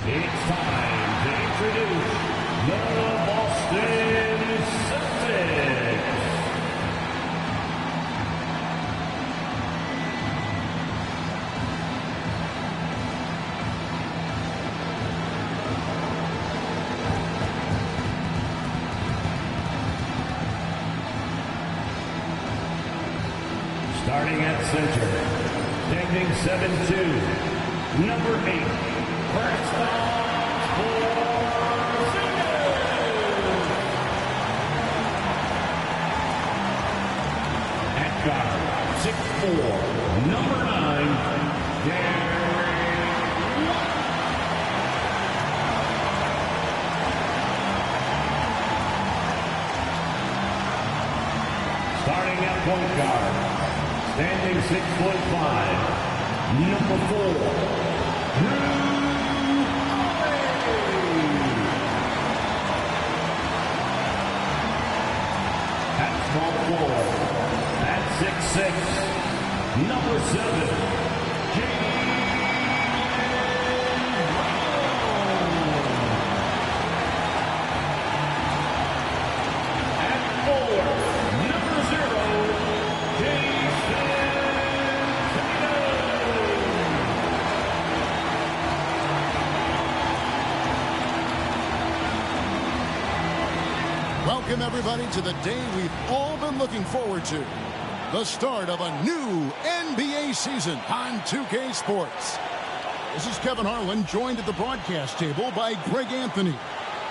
It's time to introduce the Boston Celtics. Starting at center, standing 7'2", number 8, first off at guard, 6'4", number 9, starting at point guard, standing 6'5", number 4, at small forward, at 6'6", number 7, at 4, number 0, Welcome, everybody, to the day we've all been looking forward to. The start of a new NBA season on 2K Sports. This is Kevin Harlan, joined at the broadcast table by Greg Anthony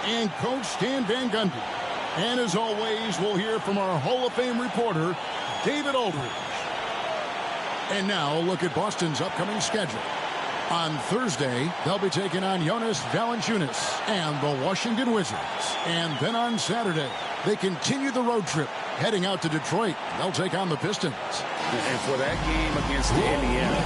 and Coach Stan Van Gundy. And as always, we'll hear from our Hall of Fame reporter, David Aldridge. And now, a look at Boston's upcoming schedule. On Thursday, they'll be taking on Jonas Valanciunas and the Washington Wizards. And then on Saturday, they continue the road trip, heading out to Detroit. They'll take on the Pistons. And for that game against Indiana,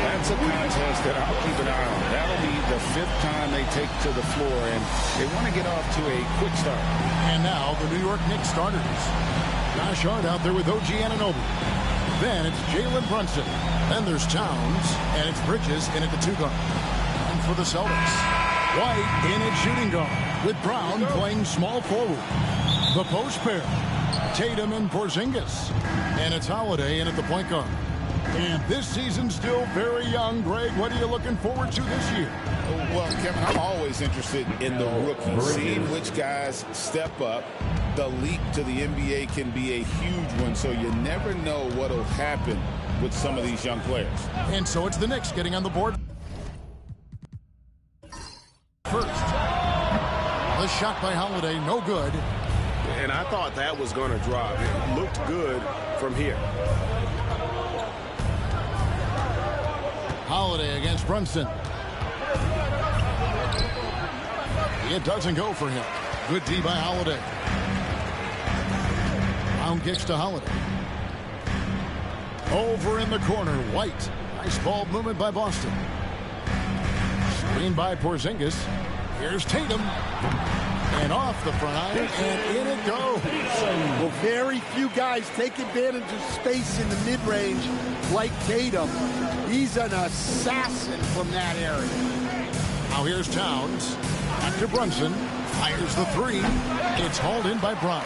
that's a contest that I'll keep an eye on. That'll be the 5th time they take to the floor, and they want to get off to a quick start. And now, the New York Knicks starters. Josh Hart out there with OG Anunoby. Then it's Jalen Brunson. Then there's Towns, and it's Bridges in at the 2-guard. And for the Celtics, White in at shooting guard, with Brown playing small forward. The post pair, Tatum and Porzingis. And it's Holiday in at the point guard. And this season's still very young. Greg, what are you looking forward to this year? Well, Kevin, I'm always interested in the rookies, seeing which guys step up. The leap to the NBA can be a huge one, so you never know what will happen with some of these young players. And so it's the Knicks getting on the board first. The shot by Holiday, no good. And I thought that was going to drop. It looked good from here. Holiday against Brunson. It doesn't go for him. Good D by Holiday. Brown kicks to Holiday. Over in the corner, White. Nice ball movement by Boston. Screen by Porzingis. Here's Tatum. And off the front iron, and in it goes. Well, very few guys take advantage of space in the mid-range like Tatum. He's an assassin from that area. Now here's Towns. Back to Brunson. Fires the 3. It's hauled in by Brown.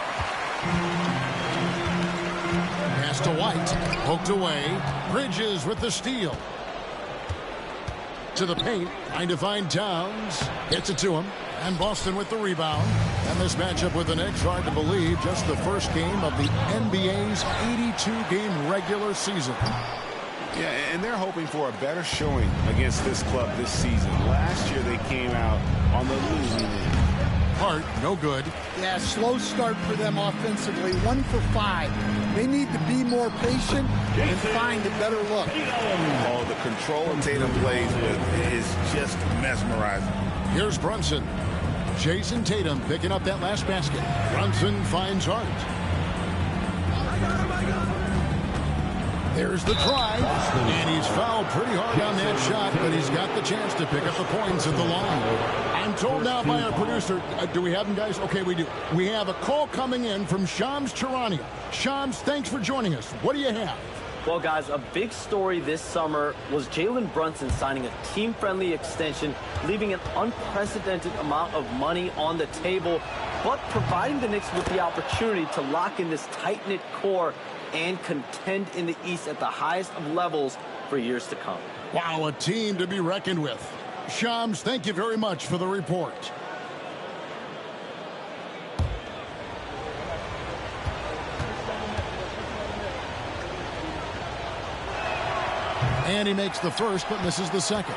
Pass to White. Poked away. Bridges with the steal. To the paint. Trying to find Towns. Gets it to him. And Boston with the rebound. And this matchup with the Knicks, hard to believe, just the first game of the NBA's 82-game regular season. Yeah, and they're hoping for a better showing against this club this season. Last year they came out on the losing end. Hart, no good. Yeah, slow start for them offensively. 1 for 5. They need to be more patient and find a better look. Oh, the control Tatum plays with is just mesmerizing. Here's Brunson. Jason Tatum picking up that last basket. Brunson finds Hart. There's the try, and he's fouled pretty hard on that shot, but he's got the chance to pick up the points at the line. I'm told now by our producer, do we have him, guys? Okay, we do. We have a call coming in from Shams Charania. Shams, thanks for joining us. What do you have? Well, guys, a big story this summer was Jalen Brunson signing a team-friendly extension, leaving an unprecedented amount of money on the table, but providing the Knicks with the opportunity to lock in this tight-knit core and contend in the East at the highest of levels for years to come. Wow, a team to be reckoned with. Shams, thank you very much for the report. And he makes the first, but misses the second.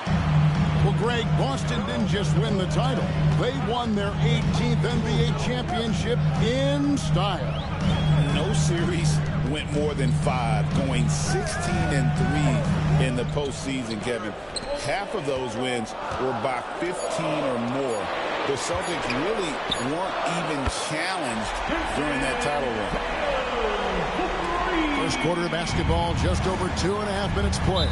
Well, Greg, Boston didn't just win the title. They won their 18th NBA championship in style. No series went more than 5, going 16-3 in the postseason, Kevin. Half of those wins were by 15 or more. The Celtics really weren't even challenged during that title run. First quarter of basketball, just over 2.5 minutes play.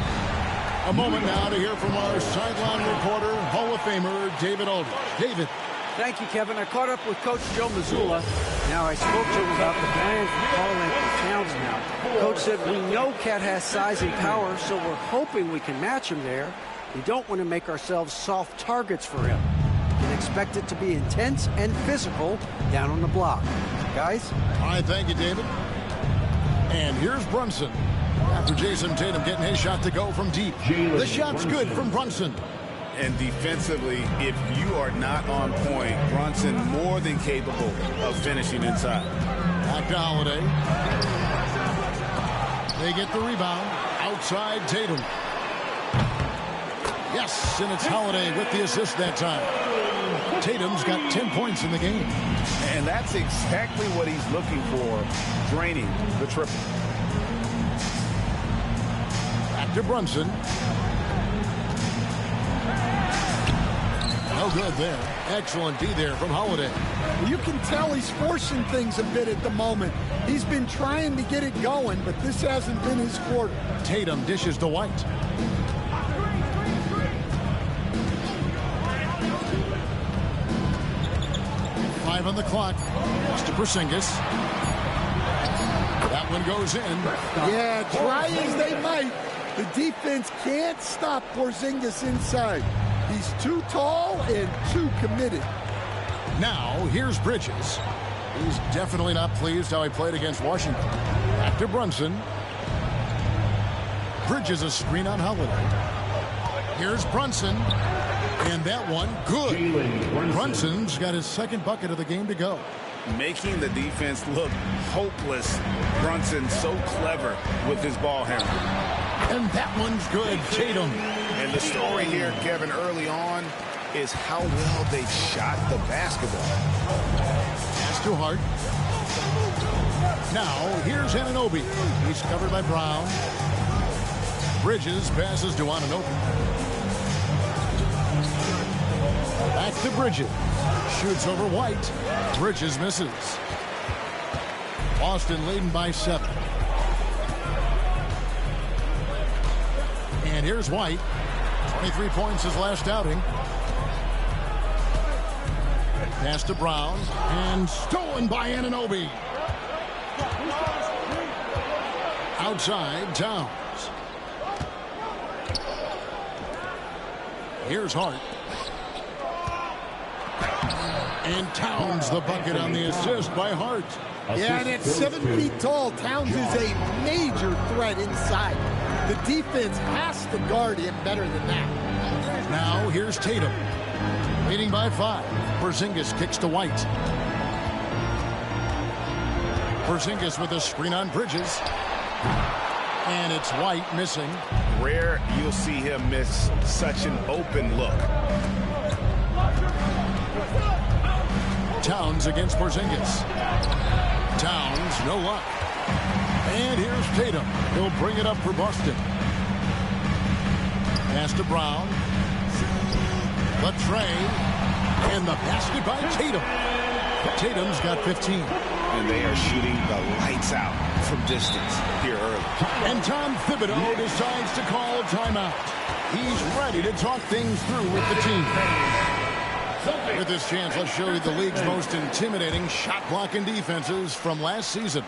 A moment now to hear from our sideline reporter, Hall of Famer David Aldridge. David. Thank you, Kevin. I caught up with Coach Joe Mazzulla. Now, I spoke to him about the ban from Karl-Anthony Towns now. Coach said, we know Cat has size and power, so we're hoping we can match him there. We don't want to make ourselves soft targets for him. You can expect it to be intense and physical down on the block. Guys? All right, thank you, David. And here's Brunson. After Jason Tatum getting his shot to go from deep. The shot's good from Brunson. And defensively, if you are not on point, Brunson more than capable of finishing inside. Back to Holiday. They get the rebound. Outside Tatum. Yes, and it's Holiday with the assist that time. Tatum's got 10 points in the game. And that's exactly what he's looking for, draining the triple. Back to Brunson. No good there. Excellent D there from Holiday. You can tell he's forcing things a bit at the moment. He's been trying to get it going, but this hasn't been his quarter. Tatum dishes to White. Five on the clock. It's to Porzingis. That one goes in. Yeah, try as they might, the defense can't stop Porzingis inside. He's too tall and too committed. Now, here's Bridges. He's definitely not pleased how he played against Washington. Back to Brunson. Bridges a screen on Holiday. Here's Brunson. And that one, good. Brunson's got his second bucket of the game to go. Making the defense look hopeless. Brunson so clever with his ball handling. And that one's good. Tatum. And the story here, Kevin, early on is how well they shot the basketball. Pass to Hart. Now, here's Anunoby. He's covered by Brown. Bridges passes to Anunoby. Back to Bridges. Shoots over White. Bridges misses. Boston leading by 7. And here's White. 23 points his last outing. Pass to Brown. And stolen by Anunoby. Outside, Towns. Here's Hart. And Towns the bucket on the assist by Hart. Yeah, and at 7 feet tall, Towns is a major threat inside. The defense has to guard him better than that. Now here's Tatum. Leading by 5. Porzingis kicks to White. Porzingis with a screen on Bridges. And it's White missing. Rare you'll see him miss such an open look. Towns against Porzingis. Towns, no luck. And here's Tatum. He'll bring it up for Boston. Pass to Brown. Latrey. And the basket by Tatum. Tatum's got 15. And they are shooting the lights out from distance here early. And Tom Thibodeau decides to call a timeout. He's ready to talk things through with the team. With this chance, let's show you the league's most intimidating shot blocking defenses from last season.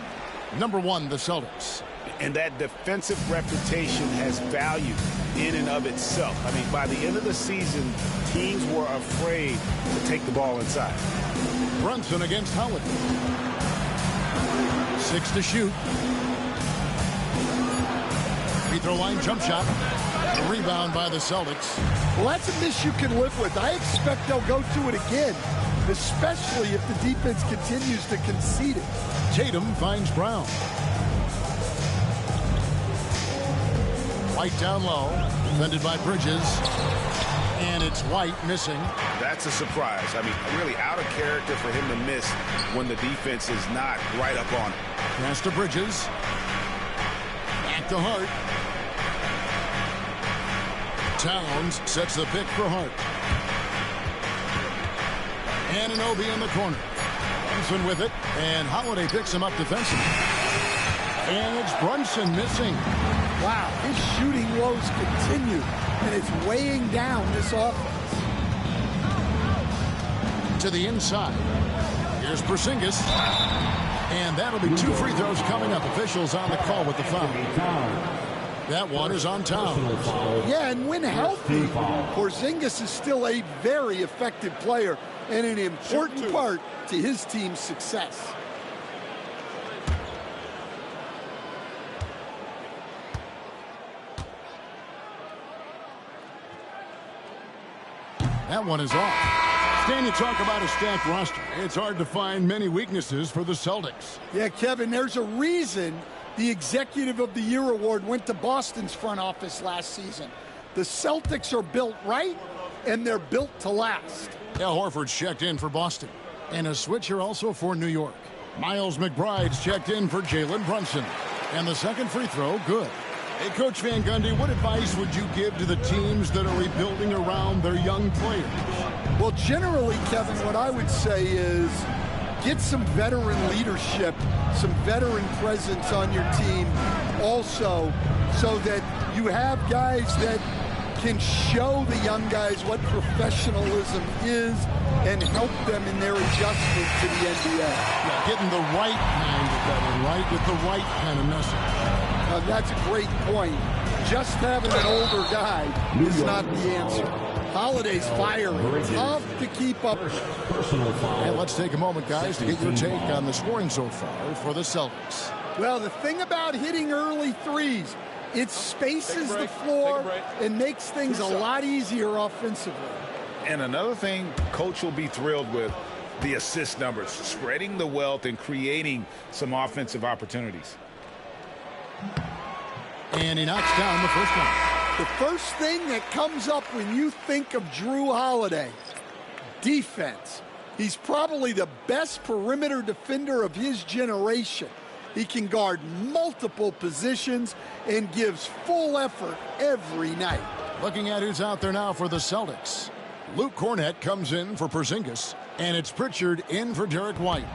Number 1, the Celtics. And that defensive reputation has value in and of itself. I mean, by the end of the season, teams were afraid to take the ball inside. Brunson against Howard. 6 to shoot. Free throw line jump shot. A rebound by the Celtics. Well, that's a miss you can live with. I expect they'll go to it again, especially if the defense continues to concede it. Tatum finds Brown. White down low, defended by Bridges. And it's White missing. That's a surprise. I mean, really out of character for him to miss when the defense is not right up on it. Pass to Bridges. Back to Hart. Towns sets the pick for Hart. Anunoby in the corner. Brunson with it, and Holiday picks him up defensively. And it's Brunson missing. Wow, his shooting woes continue, and it's weighing down this offense. To the inside. Here's Porzingis. And that'll be 2 free throws coming up. Officials on the call with the foul. That one is on Towns. Yeah, and when healthy, Porzingis is still a very effective player and an important part to his team's success. That one is off. Stan, you talk about a stacked roster. It's hard to find many weaknesses for the Celtics. Yeah, Kevin, there's a reason the Executive of the Year award went to Boston's front office last season. The Celtics are built right, and they're built to last. Al Horford's checked in for Boston. And a switcher also for New York. Miles McBride's checked in for Jalen Brunson. And the second free throw, good. Hey, Coach Van Gundy, what advice would you give to the teams that are rebuilding around their young players? Well, generally, Kevin, what I would say is get some veteran leadership, some veteran presence on your team also, so that you have guys that can show the young guys what professionalism is and help them in their adjustment to the NBA. Yeah, getting the right kind of veteran, right, with the right kind of message. That's a great point. Just having an older guy is not the answer. Holiday's firing. Tough to keep up. And let's take a moment, guys, to get your take on the scoring so far for the Celtics. Well, the thing about hitting early threes, it spaces the floor and makes things a lot easier offensively. And another thing Coach will be thrilled with, the assist numbers, spreading the wealth and creating some offensive opportunities. And he knocks down the first one. The first thing that comes up when you think of Drew Holiday, defense. He's probably the best perimeter defender of his generation. He can guard multiple positions and gives full effort every night. Looking at who's out there now for the Celtics. Luke Cornett comes in for Porzingis, and it's Pritchard in for Derek White.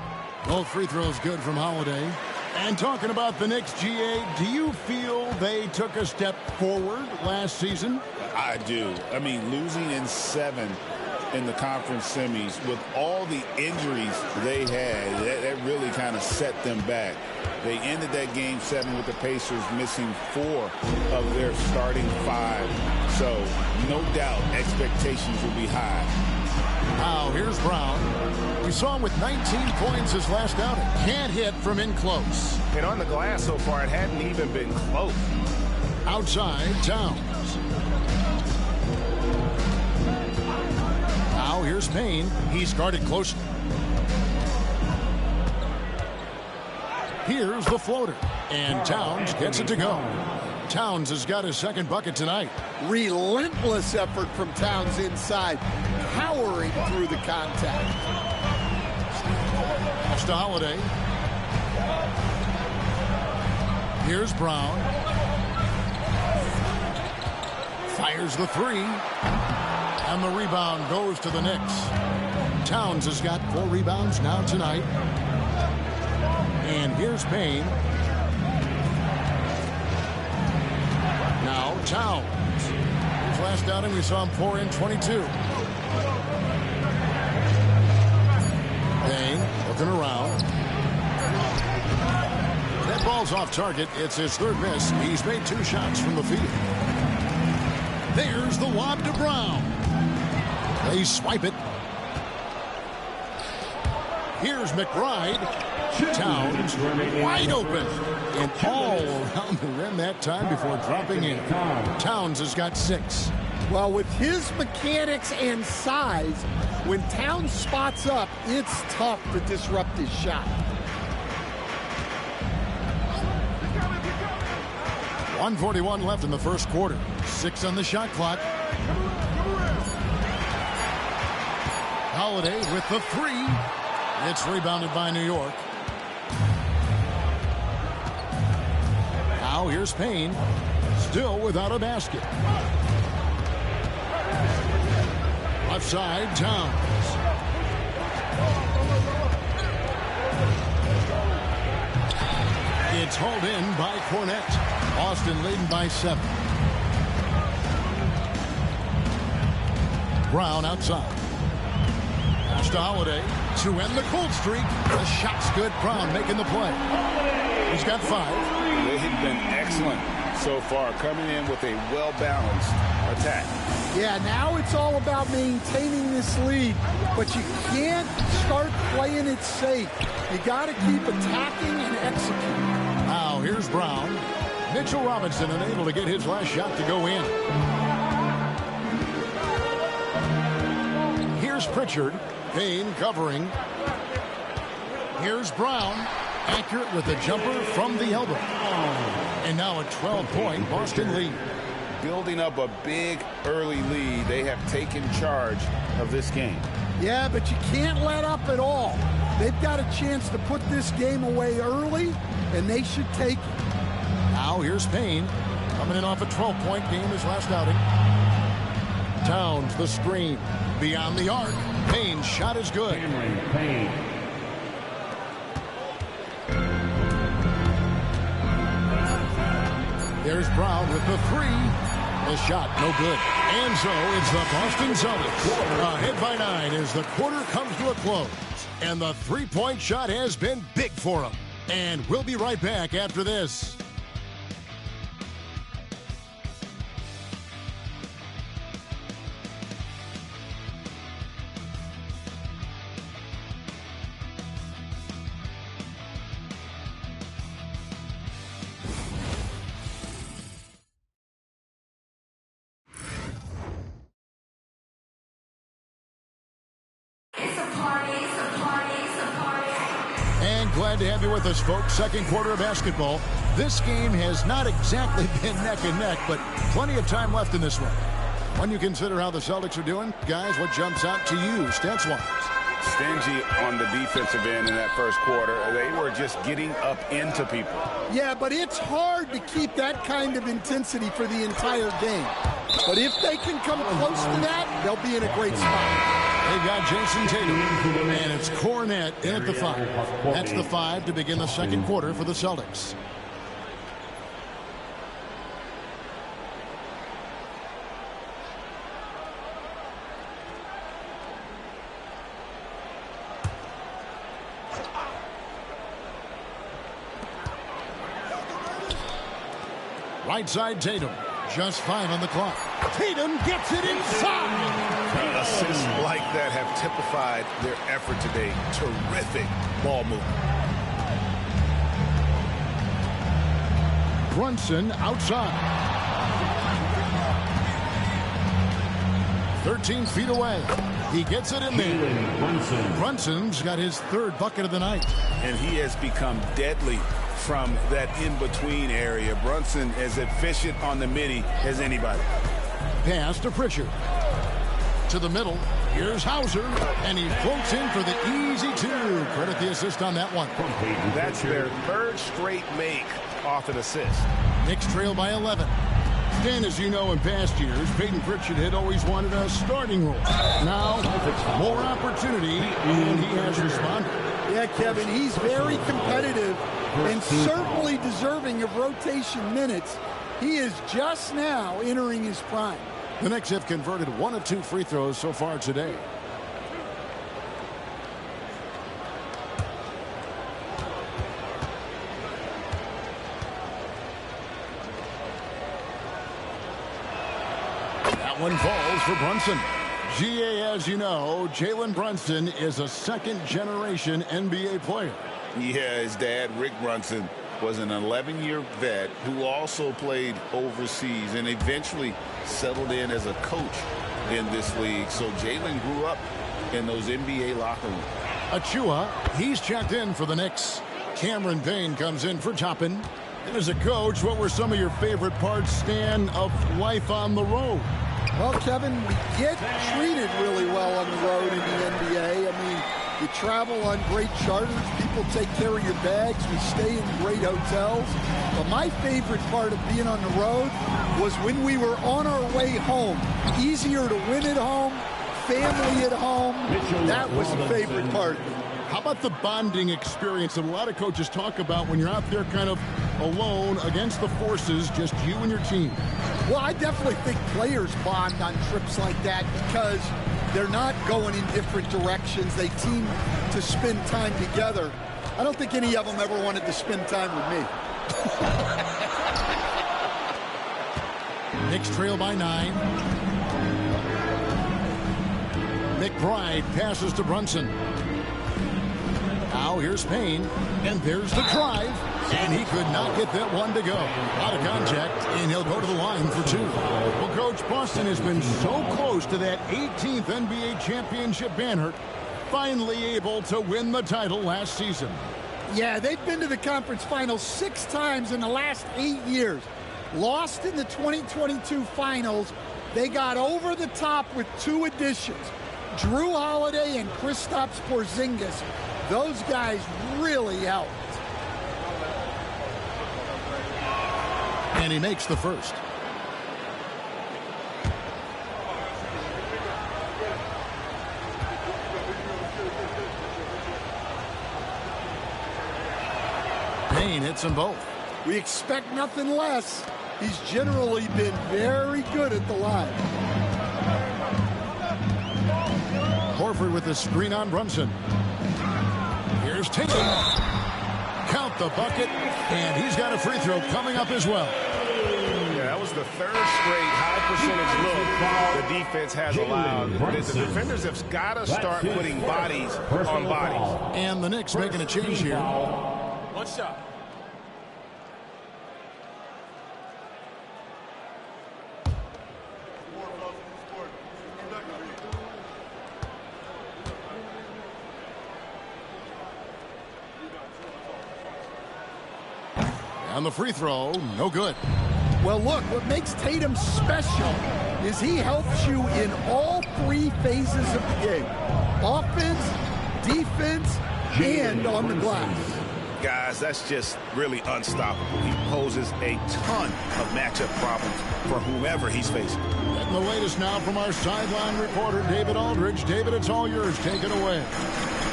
Both free throws good from Holiday. And talking about the Knicks, GA, do you feel they took a step forward last season? I do. I mean, losing in 7 in the conference semis with all the injuries they had, that really kind of set them back. They ended that game 7 with the Pacers missing 4 of their starting 5. So, no doubt, expectations will be high. Now, here's Brown. We saw him with 19 points his last outing. Can't hit from in close. And on the glass so far, it hadn't even been close. Outside, Towns. Now, here's Payne. He's guarded closely. Here's the floater. And Towns gets it to go. Towns has got his second bucket tonight. Relentless effort from Towns inside, powering through the contact. Pass to Holiday. Here's Brown. Fires the 3. And the rebound goes to the Knicks. Towns has got 4 rebounds now tonight. And here's Payne. Now Towns. His last outing, we saw him pour in 22. Payne looking around. That Ball's off target. It's his third miss. He's made 2 shots from the field. There's the lob to Brown. They swipe it. Here's McBride. Towns wide open. And all around the rim that time before dropping in. Towns has got 6. Well, with his mechanics and size, when Towns spots up, it's tough to disrupt his shot. 1:41 left in the first quarter. 6 on the shot clock. Holiday with the 3. It's rebounded by New York. Now here's Payne. Still without a basket. Left side, Towns. It's hauled in by Cornette. Boston leading by 7. Brown outside. Pass to Holiday to end the cold streak. The shot's good. Brown making the play. He's got 5. They have been excellent so far, coming in with a well-balanced attack. Yeah, now it's all about maintaining this lead, but you can't start playing it safe. You got to keep attacking and executing. Now here's Brown. Mitchell Robinson unable to get his last shot to go in. Here's Pritchard. Payne covering. Here's Brown. Accurate with the jumper from the elbow. And now a 12-point Boston lead. Building up a big early lead. They have taken charge of this game. Yeah, but you can't let up at all. They've got a chance to put this game away early, and they should take it. Now here's Payne. Coming in off a 12-point game his last outing. Towns the screen. Beyond the arc. Payne's shot is good. Payne. There's Brown with the 3. The shot, no good. And so it's the Boston Celtics ahead by 9 as the quarter comes to a close. And the 3-point shot has been big for them. And we'll be right back after this. Glad to have you with us, folks. Second quarter of basketball. This game has not exactly been neck and neck, but plenty of time left in this one. When you consider how the Celtics are doing, guys, what jumps out to you, stats-wise? Stingy on the defensive end in that first quarter. They were just getting up into people. Yeah, but it's hard to keep that kind of intensity for the entire game. But if they can come close to that, they'll be in a great spot. They've got Jason Tatum, and it's Cornette in at the 5. That's the 5 to begin the second quarter for the Celtics. Right side Tatum, just 5 on the clock. Tatum gets it inside. Assists like that have typified their effort today. Terrific ball movement. Brunson outside. 13 feet away. He gets it in there. Brunson's got his 3rd bucket of the night. And he has become deadly from that in-between area. Brunson as efficient on the midi as anybody. Pass to Pritchard. To the middle. Here's Hauser. And he floats in for the easy 2. Credit the assist on that one. That's their 3rd straight make off an assist. Knicks trail by 11. Dan, as you know, in past years, Peyton Pritchard had always wanted a starting role. Now, more opportunity, and he has responded. Yeah, Kevin, he's very competitive and certainly deserving of rotation minutes. He is just now entering his prime. The Knicks have converted 1 of 2 free throws so far today. one falls for Brunson. GA, as you know, Jalen Brunson is a second-generation NBA player. Yeah, his dad, Rick Brunson, was an 11-year vet who also played overseas and eventually settled in as a coach in this league. So Jalen grew up in those NBA locker rooms. Achua, he's checked in for the Knicks. Cameron Payne comes in for Toppin. And as a coach, what were some of your favorite parts, Stan, of life on the road? Well, Kevin, we get treated really well on the road in the NBA. I mean, you travel on great charters. People take care of your bags. We stay in great hotels. But my favorite part of being on the road was when we were on our way home. Easier to win at home, family at home. That was the favorite part. How about the bonding experience that a lot of coaches talk about when you're out there kind of alone against the forces, just you and your team? Well, I definitely think players bond on trips like that because they're not going in different directions. They team to spend time together. I don't think any of them ever wanted to spend time with me. Knicks trail by 9. McBride passes to Brunson. Now here's Payne, and there's the drive, and he could not get that one to go. Out of contact, and he'll go to the line for 2. Well, Coach, Boston has been so close to that 18th NBA championship banner, finally able to win the title last season. Yeah, they've been to the conference finals 6 times in the last 8 years. Lost in the 2022 finals. They got over the top with 2 additions. Drew Holiday and Kristaps Porzingis. Those guys really helped. And he makes the first. Payne hits them both. We expect nothing less. He's generally been very good at the line. Horford with the screen on Brunson. Here's Tatum. Count the bucket, and he's got a free throw coming up as well. Yeah, that was the 3rd straight high percentage look the defense has allowed. The defenders have got to start putting bodies on bodies. And the Knicks making a change here. One shot. On the free throw, no good. Well, look, what makes Tatum special is he helps you in all 3 phases of the game. Offense, defense, and on the glass. Guys, that's just really unstoppable. He poses a ton of matchup problems for whomever he's facing. And the latest now from our sideline reporter, David Aldridge. David, it's all yours. Take it away.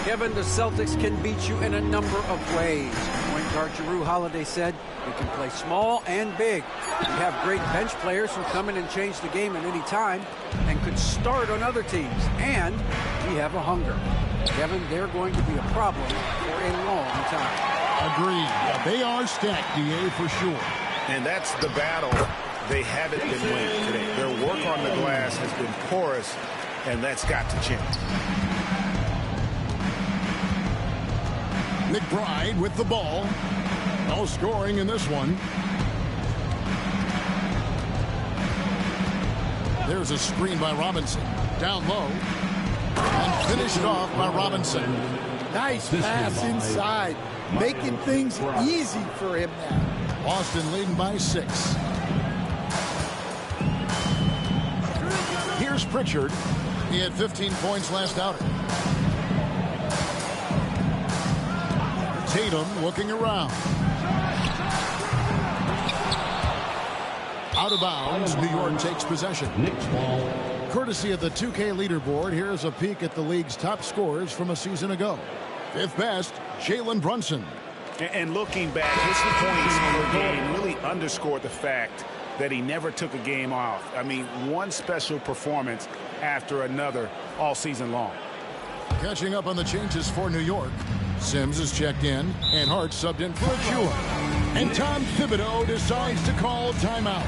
Kevin, the Celtics can beat you in a number of ways. Point guard Jrue Holiday said we can play small and big. We have great bench players who come in and change the game at any time and could start on other teams. And we have a hunger. Kevin, they're going to be a problem for a long time. Agreed. Yeah, they are stacked, DA, for sure. And that's the battle they haven't been winning today. Their work on the glass has been porous, and that's got to change. McBride with the ball. No scoring in this one. There's a screen by Robinson. Down low. And finished off by Robinson. Nice pass inside. Making things easy for him now. Boston leading by 6. Here's Pritchard. He had 15 points last outing. Tatum looking around. Out of bounds, New York takes possession. Knicks ball. Courtesy of the 2K leaderboard, here's a peek at the league's top scorers from a season ago. 5th best, Jalen Brunson. And looking back, his points per game really underscored the fact that he never took a game off. I mean, one special performance after another all season long. Catching up on the changes for New York. Sims is checked in, and Hart subbed in for Achua. And Tom Thibodeau decides to call timeout.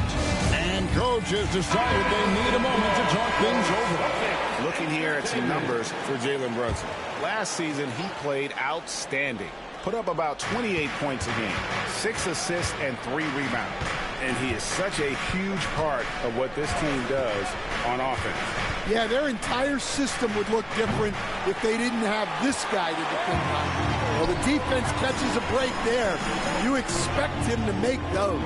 And coach has decided they need a moment to talk things over. Looking here at some numbers for Jalen Brunson. Last season, he played outstanding. Put up about 28 points a game, 6 assists and 3 rebounds. And he is such a huge part of what this team does on offense. Yeah, their entire system would look different if they didn't have this guy to defend on. Well, the defense catches a break there. You expect him to make those.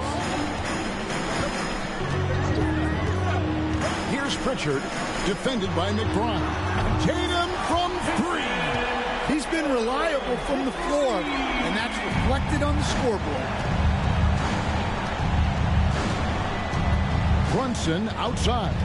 Here's Pritchard, defended by McBride. Tatum from 3. He's been reliable from the floor, and that's reflected on the scoreboard. Brunson outside.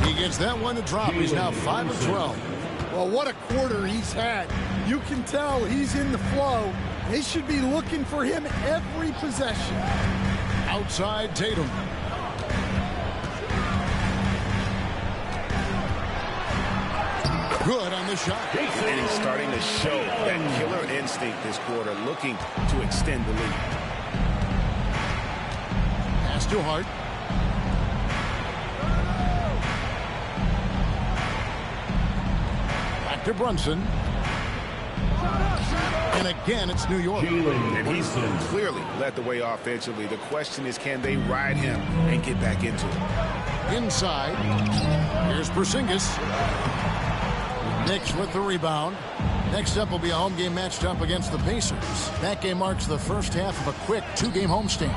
He gets that one to drop. He's now 5 of 12. Well, what a quarter he's had. You can tell he's in the flow. They should be looking for him every possession. Outside Tatum. Good on the shot. And he's starting to show that killer instinct this quarter, looking to extend the lead. Pass to Hart. Back to Brunson. And again, it's New York. And he's clearly led the way offensively. The question is, can they ride him and get back into it? Inside. Here's Porzingis. Knicks with the rebound. Next up will be a home game matched up against the Pacers. That game marks the first half of a quick 2-game homestand.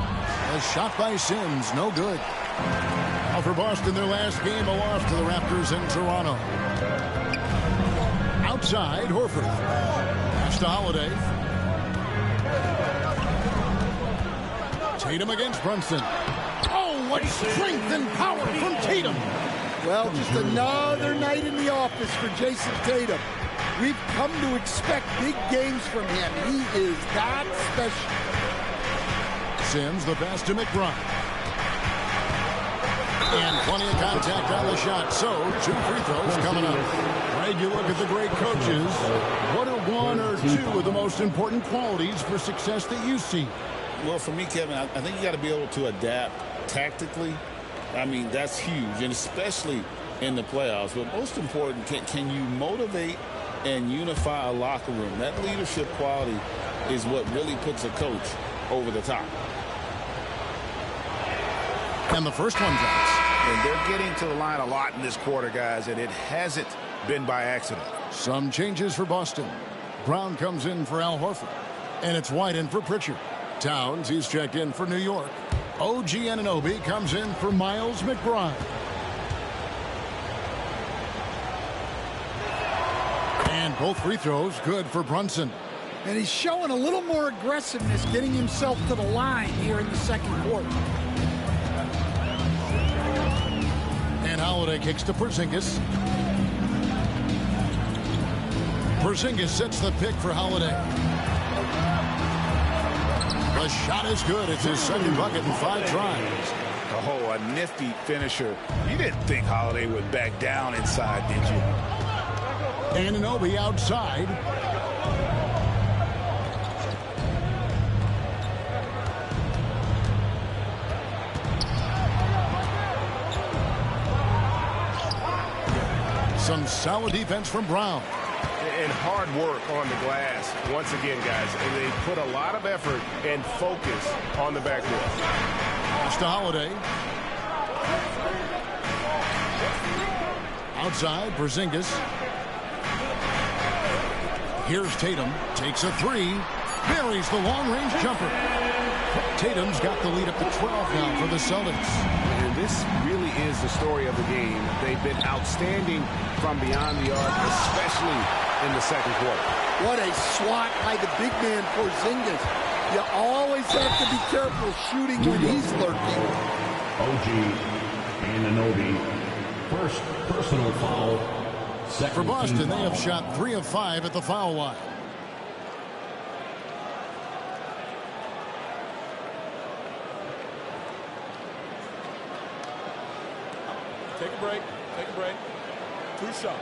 A shot by Sims, no good. Now for Boston, their last game, a loss to the Raptors in Toronto. Outside, Horford. Pass to Holiday. Tatum against Brunson. Oh, what strength and power from Tatum. Well, just another night in the office for Jason Tatum. We've come to expect big games from him. He is that special. Sims, the pass to McBride. And plenty of contact on the shot. So, 2 free throws coming up. Greg, you look at the great coaches. What are 1 or 2 of the most important qualities for success that you see? Well, for me, Kevin, I think you got to be able to adapt tactically. I mean, that's huge, and especially in the playoffs. But most important, can you motivate and unify a locker room? That leadership quality is what really puts a coach over the top. And the first one drops. And they're getting to the line a lot in this quarter, guys, and it hasn't been by accident. Some changes for Boston. Brown comes in for Al Horford. And it's White in for Pritchard. Towns, he's checked in for New York. OG Anunoby comes in for Miles McBride. And both free throws good for Brunson. And he's showing a little more aggressiveness, getting himself to the line here in the second quarter. And Holiday kicks to Porzingis. Porzingis sets the pick for Holiday. The shot is good. It's his second bucket in 5 tries. Oh, a nifty finisher. You didn't think Holiday would back down inside, did you? Anunoby outside. Some solid defense from Brown. And hard work on the glass. Once again, guys, they put a lot of effort and focus on the backboard. Pass to Holiday. Outside, Porzingis. Here's Tatum. Takes a 3. Buries the long-range jumper. Tatum's got the lead up to 12 now for the Celtics. And this really is the story of the game. They've been outstanding from beyond the arc, especially in the second quarter. What a swat by the big man Porzingis. You always have to be careful shooting when he's lurking. OG Anunoby, first personal foul. For Boston, they have shot 3 of 5 at the foul line. Take a break. Take a break. 2 shots.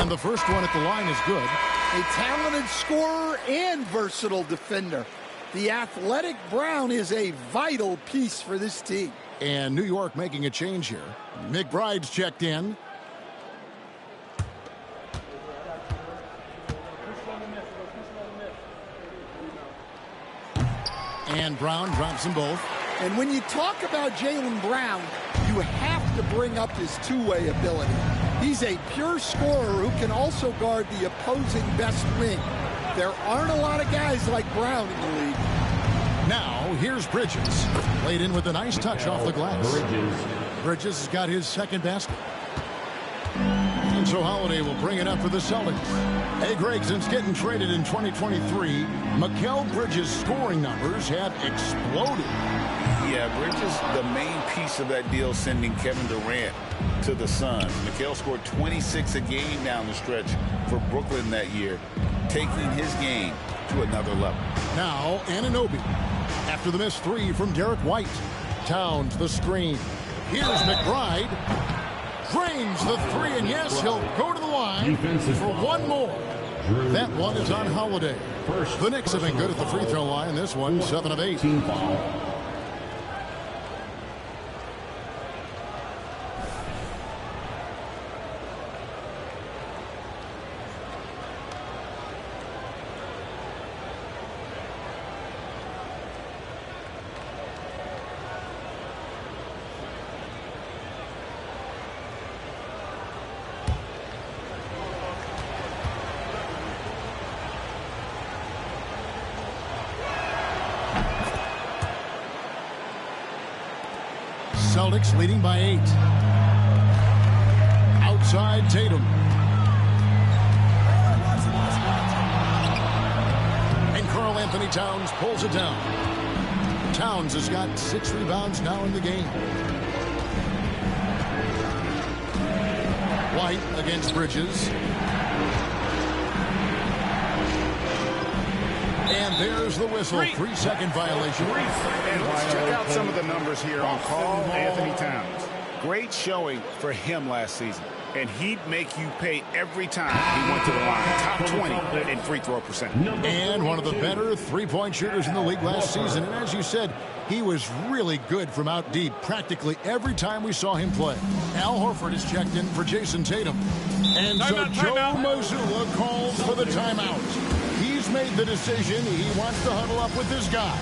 And the first one at the line is good. A talented scorer and versatile defender. The athletic Brown is a vital piece for this team. And New York making a change here. McBride's checked in. And Brown drops them both. And when you talk about Jaylen Brown, you have to bring up his two-way ability. He's a pure scorer who can also guard the opposing best wing. There aren't a lot of guys like Brown in the league. Now, here's Bridges. Played in with a nice touch off the glass. Bridges has got his second basket. And so Holiday will bring it up for the Celtics. Hey, Greg, since getting traded in 2023, Mikal Bridges' scoring numbers have exploded. Yeah, Bridges, the main piece of that deal, sending Kevin Durant to the Suns. Mikal scored 26 a game down the stretch for Brooklyn that year, taking his game to another level. Now, Anunoby. After the missed three from Derek White. Towns the screen. Here's McBride. Drains the three, and yes, he'll go to the line for one more. That one is on Holiday. The Knicks have been good at the free throw line. This one, 7 of 8. Team foul. Celtics leading by 8. Outside Tatum. And Karl Anthony Towns pulls it down. Towns has got 6 rebounds now in the game. White against Bridges. And there's the whistle. 3-second violation. And let's check out some of the numbers here on Karl Anthony Towns. Great showing for him last season. And he'd make you pay every time he went to the line. Top 20 in free throw percentage. And one of the better three-point shooters in the league last season. And as you said, he was really good from out deep practically every time we saw him play. Al Horford is checked in for Jason Tatum. And so Joe Mazzulla calls for the timeout. He's made the decision. He wants to huddle up with this guy.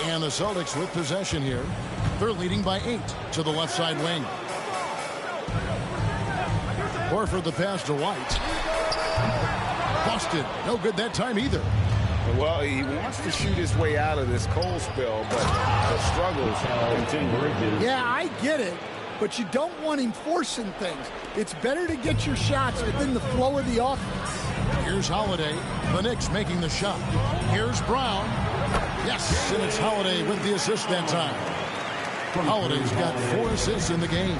And the Celtics with possession here. They're leading by 8 to the left side wing. Horford the pass to White. Busted. No good that time either. Well, he wants to shoot his way out of this cold spell, but the struggles continue. Yeah, I get it, but you don't want him forcing things. It's better to get your shots within the flow of the offense. Here's Holiday. The Knicks making the shot. Here's Brown. Yes, and it's Holiday with the assist that time. Holiday's got 4 assists in the game.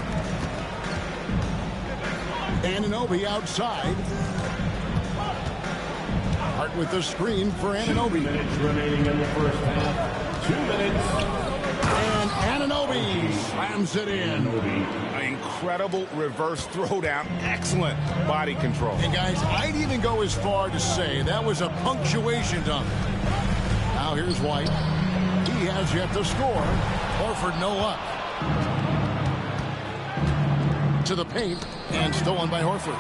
Anunoby outside. Hart with the screen for Anunoby. 2 minutes remaining in the first half. 2 minutes. And Anunoby slams it in. An incredible reverse throwdown. Excellent body control. And guys, I'd even go as far to say that was a punctuation dunk. Now here's White. He has yet to score. Horford no luck. To the paint and stolen by Horford.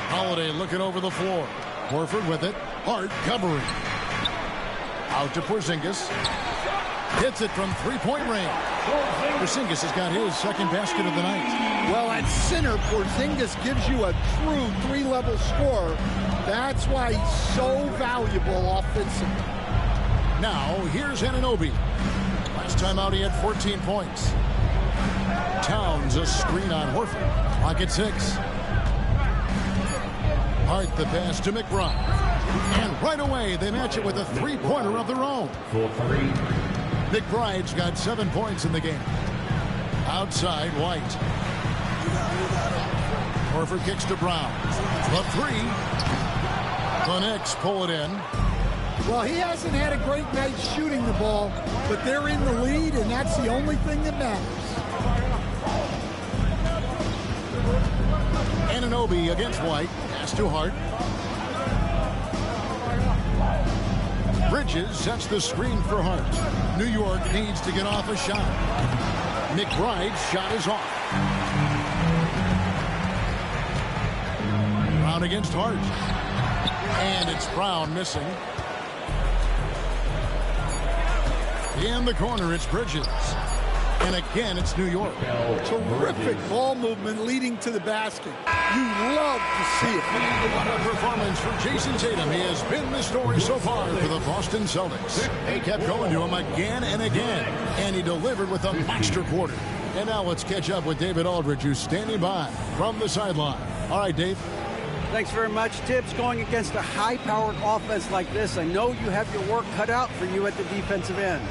Holiday looking over the floor. Horford with it. Hart covering. Out to Porzingis. Hits it from three-point range. Porzingis has got his second basket of the night. Well, at center, Porzingis gives you a true 3-level scorer. That's why he's so valuable offensively. Now, here's Anunoby. Last time out, he had 14 points. Towns, a screen on Horford. Pocket 6. Hart, the pass to McBride. And right away, they match it with a three-pointer of their own. McBride's got 7 points in the game. Outside, White. Horford kicks to Brown. The three. The Knicks pull it in. Well, he hasn't had a great night shooting the ball, but they're in the lead, and that's the only thing that matters. Anunoby against White. Pass to Hart. Bridges sets the screen for Hart. New York needs to get off a shot. McBride's shot is off. Brown against Hart. And it's Brown missing. In the corner, it's Bridges. And again, it's New York. Terrific ball movement leading to the basket. You love to see it. What a performance for Jason Tatum. He has been the story so far for the Boston Celtics. They kept going to him again and again, and he delivered with a monster quarter. And now let's catch up with David Aldridge, who's standing by from the sideline. All right, Dave. Thanks very much, Tibbs. Going against a high-powered offense like this, I know you have your work cut out for you at the defensive end.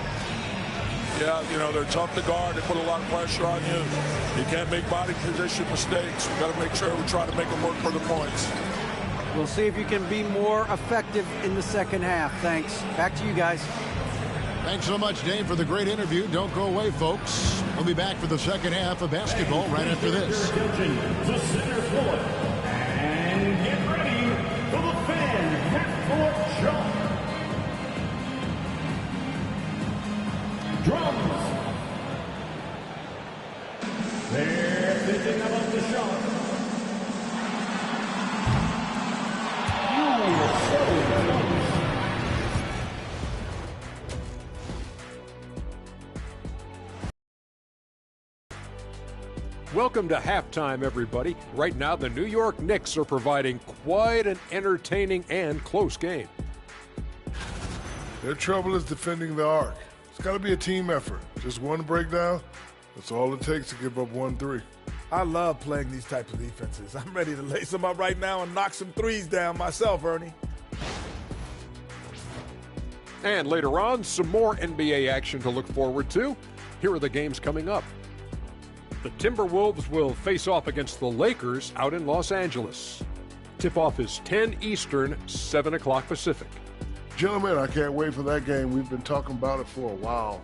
Yeah, you know, they're tough to guard. They put a lot of pressure on you. You can't make body position mistakes. We've got to make sure we try to make them work for the points. We'll see if you can be more effective in the second half. Thanks. Back to you guys. Thanks so much, Dave, for the great interview. Don't go away, folks. We'll be back for the second half of basketball right after this. To center court. And get ready for the fan half-court jump. Drums. They're thinking about the shot. Welcome to halftime, everybody. Right now, the New York Knicks are providing quite an entertaining and close game. Their trouble is defending the arc. It's got to be a team effort. Just one breakdown, that's all it takes to give up 1-3. I love playing these types of defenses. I'm ready to lace them up right now and knock some threes down myself, Ernie. And later on, some more NBA action to look forward to. Here are the games coming up. The Timberwolves will face off against the Lakers out in Los Angeles. Tip-off is 10 Eastern, 7 o'clock Pacific. Gentlemen, I can't wait for that game. We've been talking about it for a while.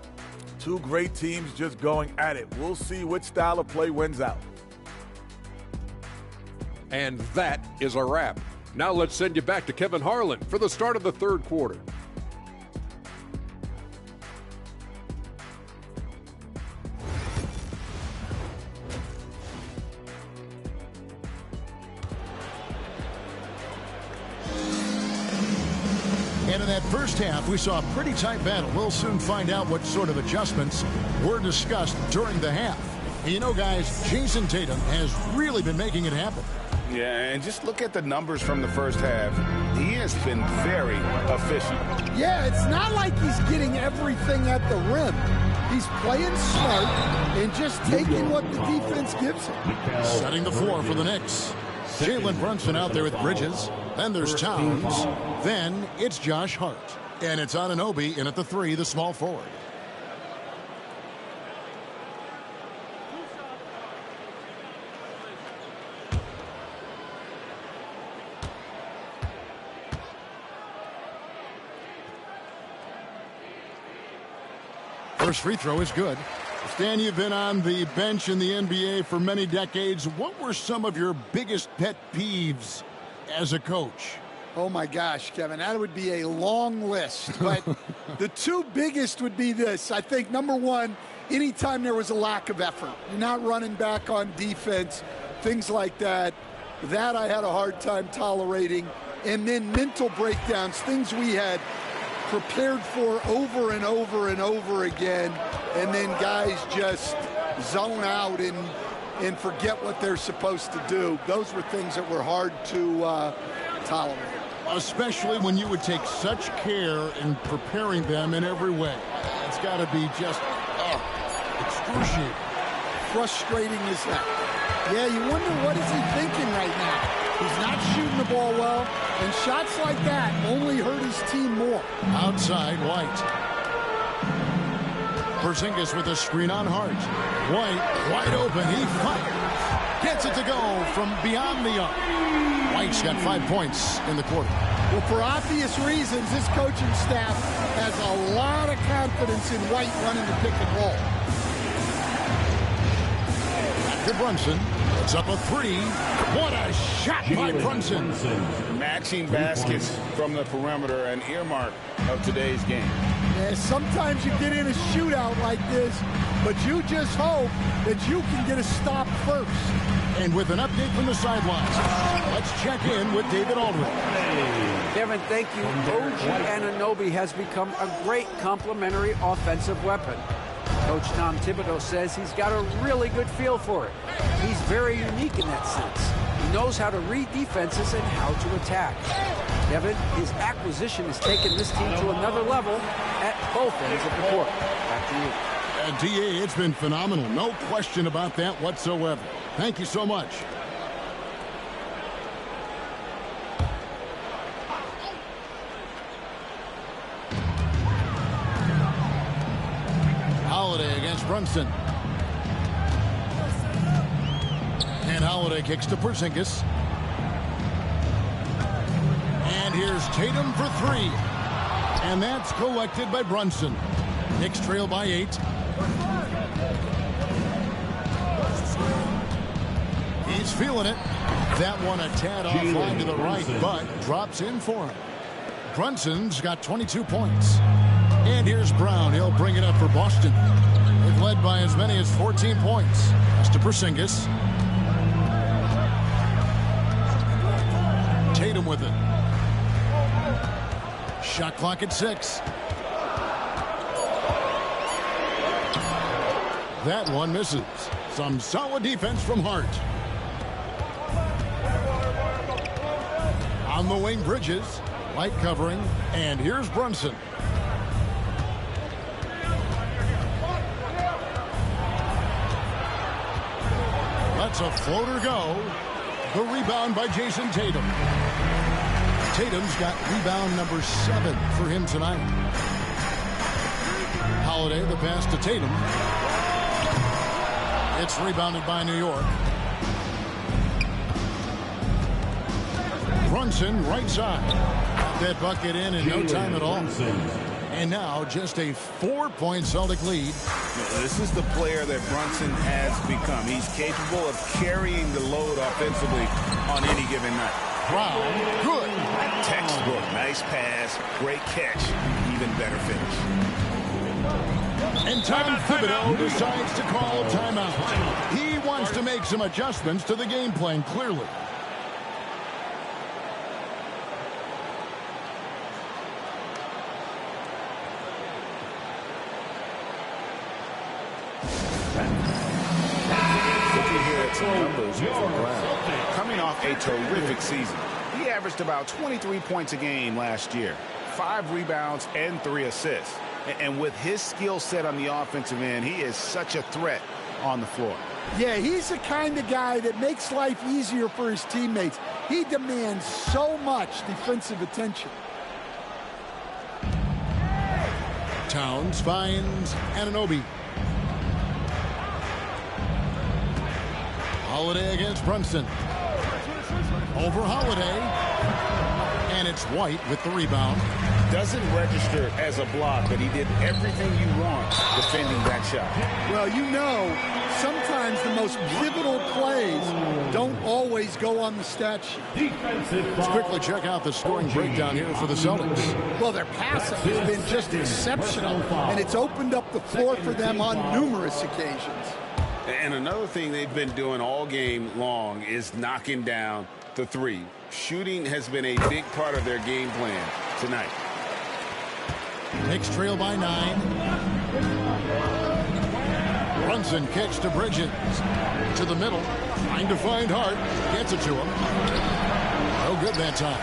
Two great teams just going at it. We'll see which style of play wins out. And that is a wrap. Now let's send you back to Kevin Harlan for the start of the third quarter. And in that first half, we saw a pretty tight battle. We'll soon find out what sort of adjustments were discussed during the half. And you know, guys, Jason Tatum has really been making it happen. Yeah, and just look at the numbers from the first half. He has been very efficient. Yeah, it's not like he's getting everything at the rim. He's playing smart and just taking what the defense gives him. Setting the floor for the Knicks. Jalen Brunson out there with Bridges. Then there's Towns. Then it's Josh Hart. And it's Anunoby in at the three, the small forward. First free throw is good. Stan, you've been on the bench in the NBA for many decades. What were some of your biggest pet peeves as a coach? Oh, my gosh, Kevin, that would be a long list. But the two biggest would be this. I think, number one, anytime there was a lack of effort, you're not running back on defense, things like that. That I had a hard time tolerating. And then mental breakdowns, things we had prepared for over and over and over again, and then guys just zone out and forget what they're supposed to do. Those were things that were hard to tolerate. Especially when you would take such care in preparing them in every way. It's got to be just excruciating. Frustrating as heck. Yeah, you wonder what is he thinking right now. He's not shooting the ball well, and shots like that only hurt his team more. Outside, White. Porzingis with a screen on Hart. White, wide open. He fires. Gets it to go from beyond the arc. White's got 5 points in the quarter. Well, for obvious reasons, this coaching staff has a lot of confidence in White running the pick and roll. To Brunson. It's up a 3. What a shot by Brunson. Matching baskets from the perimeter, an earmark of today's game. Yeah, sometimes you get in a shootout like this, but you just hope that you can get a stop first. And with an update from the sidelines, let's check in with David Aldridge. Kevin, thank you. OG Anunoby has become a great complementary offensive weapon. Coach Tom Thibodeau says he's got a really good feel for it. He's very unique in that sense. He knows how to read defenses and how to attack. Kevin, his acquisition has taken this team to another level at both ends of the court. Back to you. DA, it's been phenomenal. No question about that whatsoever. Thank you so much. Holiday against Brunson. And Holiday kicks to Porzingis. And here's Tatum for 3. And that's collected by Brunson. Knicks trail by 8. He's feeling it. That one a tad offline to the right, but drops in for him. Brunson's got 22 points. And here's Brown. He'll bring it up for Boston. They've led by as many as 14 points. That's to Porzingis. Tatum with it. Shot clock at 6. That one misses. Some solid defense from Hart. On the wing, Bridges. Light covering. And here's Brunson. Lets a floater go. The rebound by Jason Tatum. Tatum's got rebound number 7 for him tonight. Holiday, the pass to Tatum. It's rebounded by New York. Brunson, right side. That bucket in no time at all. And now just a 4-point Celtic lead. This is the player that Brunson has become. He's capable of carrying the load offensively on any given night. Brown, good. Textbook, nice pass, great catch, even better finish. And Tom Thibodeau decides to call a timeout. He wants to make some adjustments to the game plan, clearly. Numbers for Brown. Coming off a terrific season. He averaged about 23 points a game last year, 5 rebounds and 3 assists. And with his skill set on the offensive end, he is such a threat on the floor. Yeah, he's the kind of guy that makes life easier for his teammates. He demands so much defensive attention. Towns finds Anunoby. Holiday against Brunson. Over Holiday. And it's White with the rebound. Doesn't register as a block, but he did everything you want defending that shot. Well, you know, sometimes the most pivotal plays don't always go on the stat sheet. Let's quickly check out the scoring breakdown here for the Celtics. Well, their passing has been just exceptional, and it's opened up the floor for them on numerous occasions. And another thing they've been doing all game long is knocking down the 3. Shooting has been a big part of their game plan tonight. Knicks trail by 9. Brunson kicks to Bridges. To the middle. Trying to find Hart. Gets it to him. No good that time.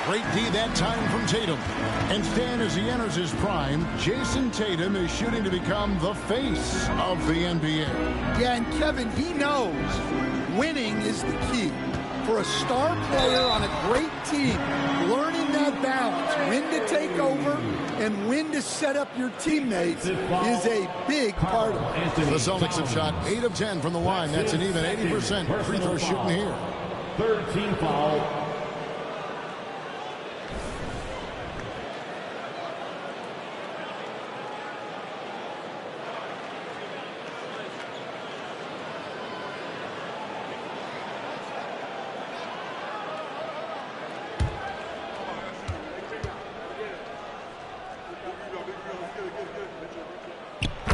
Great D that time from Tatum. And Stan, as he enters his prime, Jason Tatum is shooting to become the face of the NBA. Yeah, and Kevin, he knows winning is the key. For a star player on a great team, learning that balance, when to take over and when to set up your teammates is a big part of it. The Celtics have shot 8 of 10 from the line. That's an even 80% free throw shooting here. Third team foul.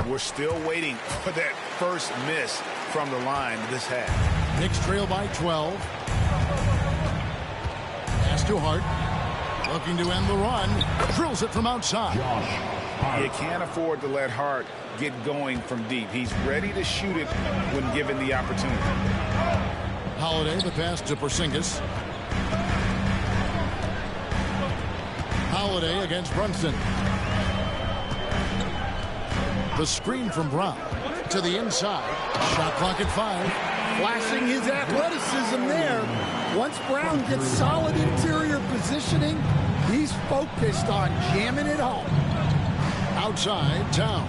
We're still waiting for that first miss from the line this half. Knicks trail by 12. Pass to Hart. Looking to end the run. Drills it from outside. You can't afford to let Hart get going from deep. He's ready to shoot it when given the opportunity. Holiday, the pass to Porzingis. Holiday against Brunson. The screen from Brown to the inside. Shot clock at 5. Flashing his athleticism there. Once Brown gets solid interior positioning, he's focused on jamming it home. Outside, Towns.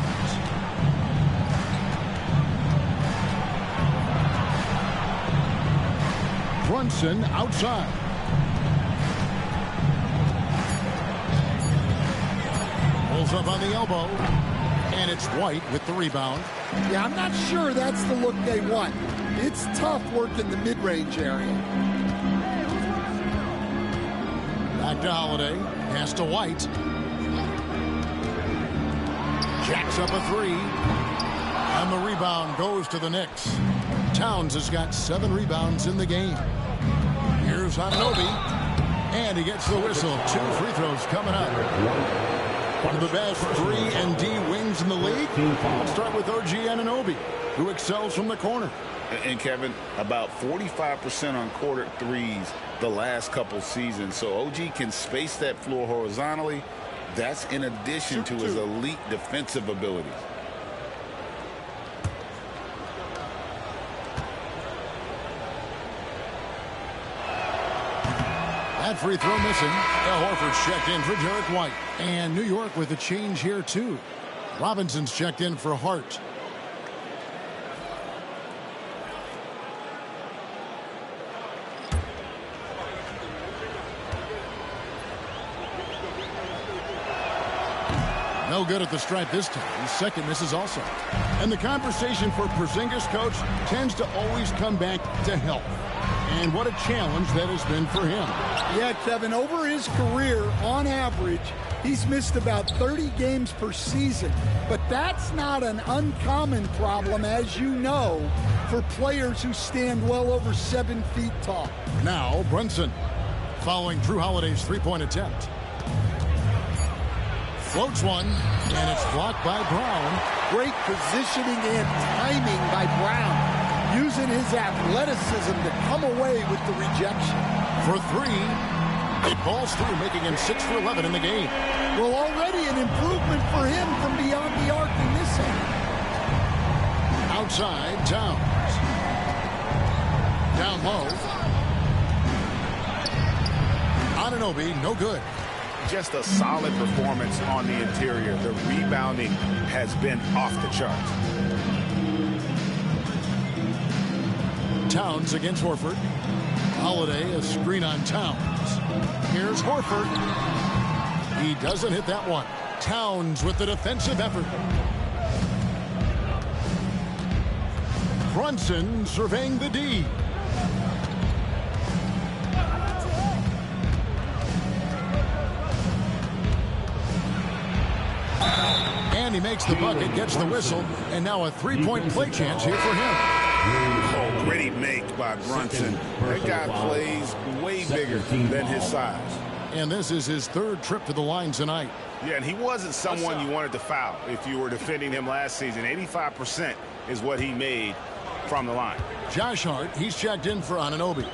Brunson outside. Pulls up on the elbow. And it's White with the rebound. Yeah, I'm not sure that's the look they want. It's tough work in the mid-range area. Back to Holiday. Pass to White. Jacks up a 3. And the rebound goes to the Knicks. Towns has got 7 rebounds in the game. Here's Anunoby. And he gets the whistle. 2 free throws coming up. One of the best 3-and-D wings in the league. Let's start with OG Anunoby, who excels from the corner. And Kevin, about 45% on quarter threes the last couple seasons. So OG can space that floor horizontally. That's in addition to his elite defensive abilities. That free throw missing. Al Horford's checked in for Derek White. And New York with a change here, too. Robinson's checked in for Hart. No good at the stripe this time. His second misses also. And the conversation for Porzingis, coach, tends to always come back to health. And what a challenge that has been for him. Yeah, Kevin, over his career, on average, he's missed about 30 games per season. But that's not an uncommon problem, as you know, for players who stand well over 7 feet tall. Now, Brunson, following Drew Holiday's three-point attempt. Floats one, and it's blocked by Brown. Great positioning and timing by Brown, using his athleticism to come away with the rejection. For 3, it falls through, making him 6 for 11 in the game. Well, already an improvement for him from beyond the arc in this end. Outside, Towns. Down low. Anunoby, no good. Just a solid performance on the interior. The rebounding has been off the charts. Towns against Horford. Holiday, a screen on Towns. Here's Horford. He doesn't hit that one. Towns with the defensive effort. Brunson surveying the D. And he makes the bucket, gets the whistle, and now a three-point play chance here for him. Oh, gritty make by Brunson. That guy plays way bigger than his size. And this is his 3rd trip to the line tonight. Yeah, and he wasn't someone you wanted to foul if you were defending him last season. 85% is what he made from the line. Josh Hart, he's checked in for Anunoby.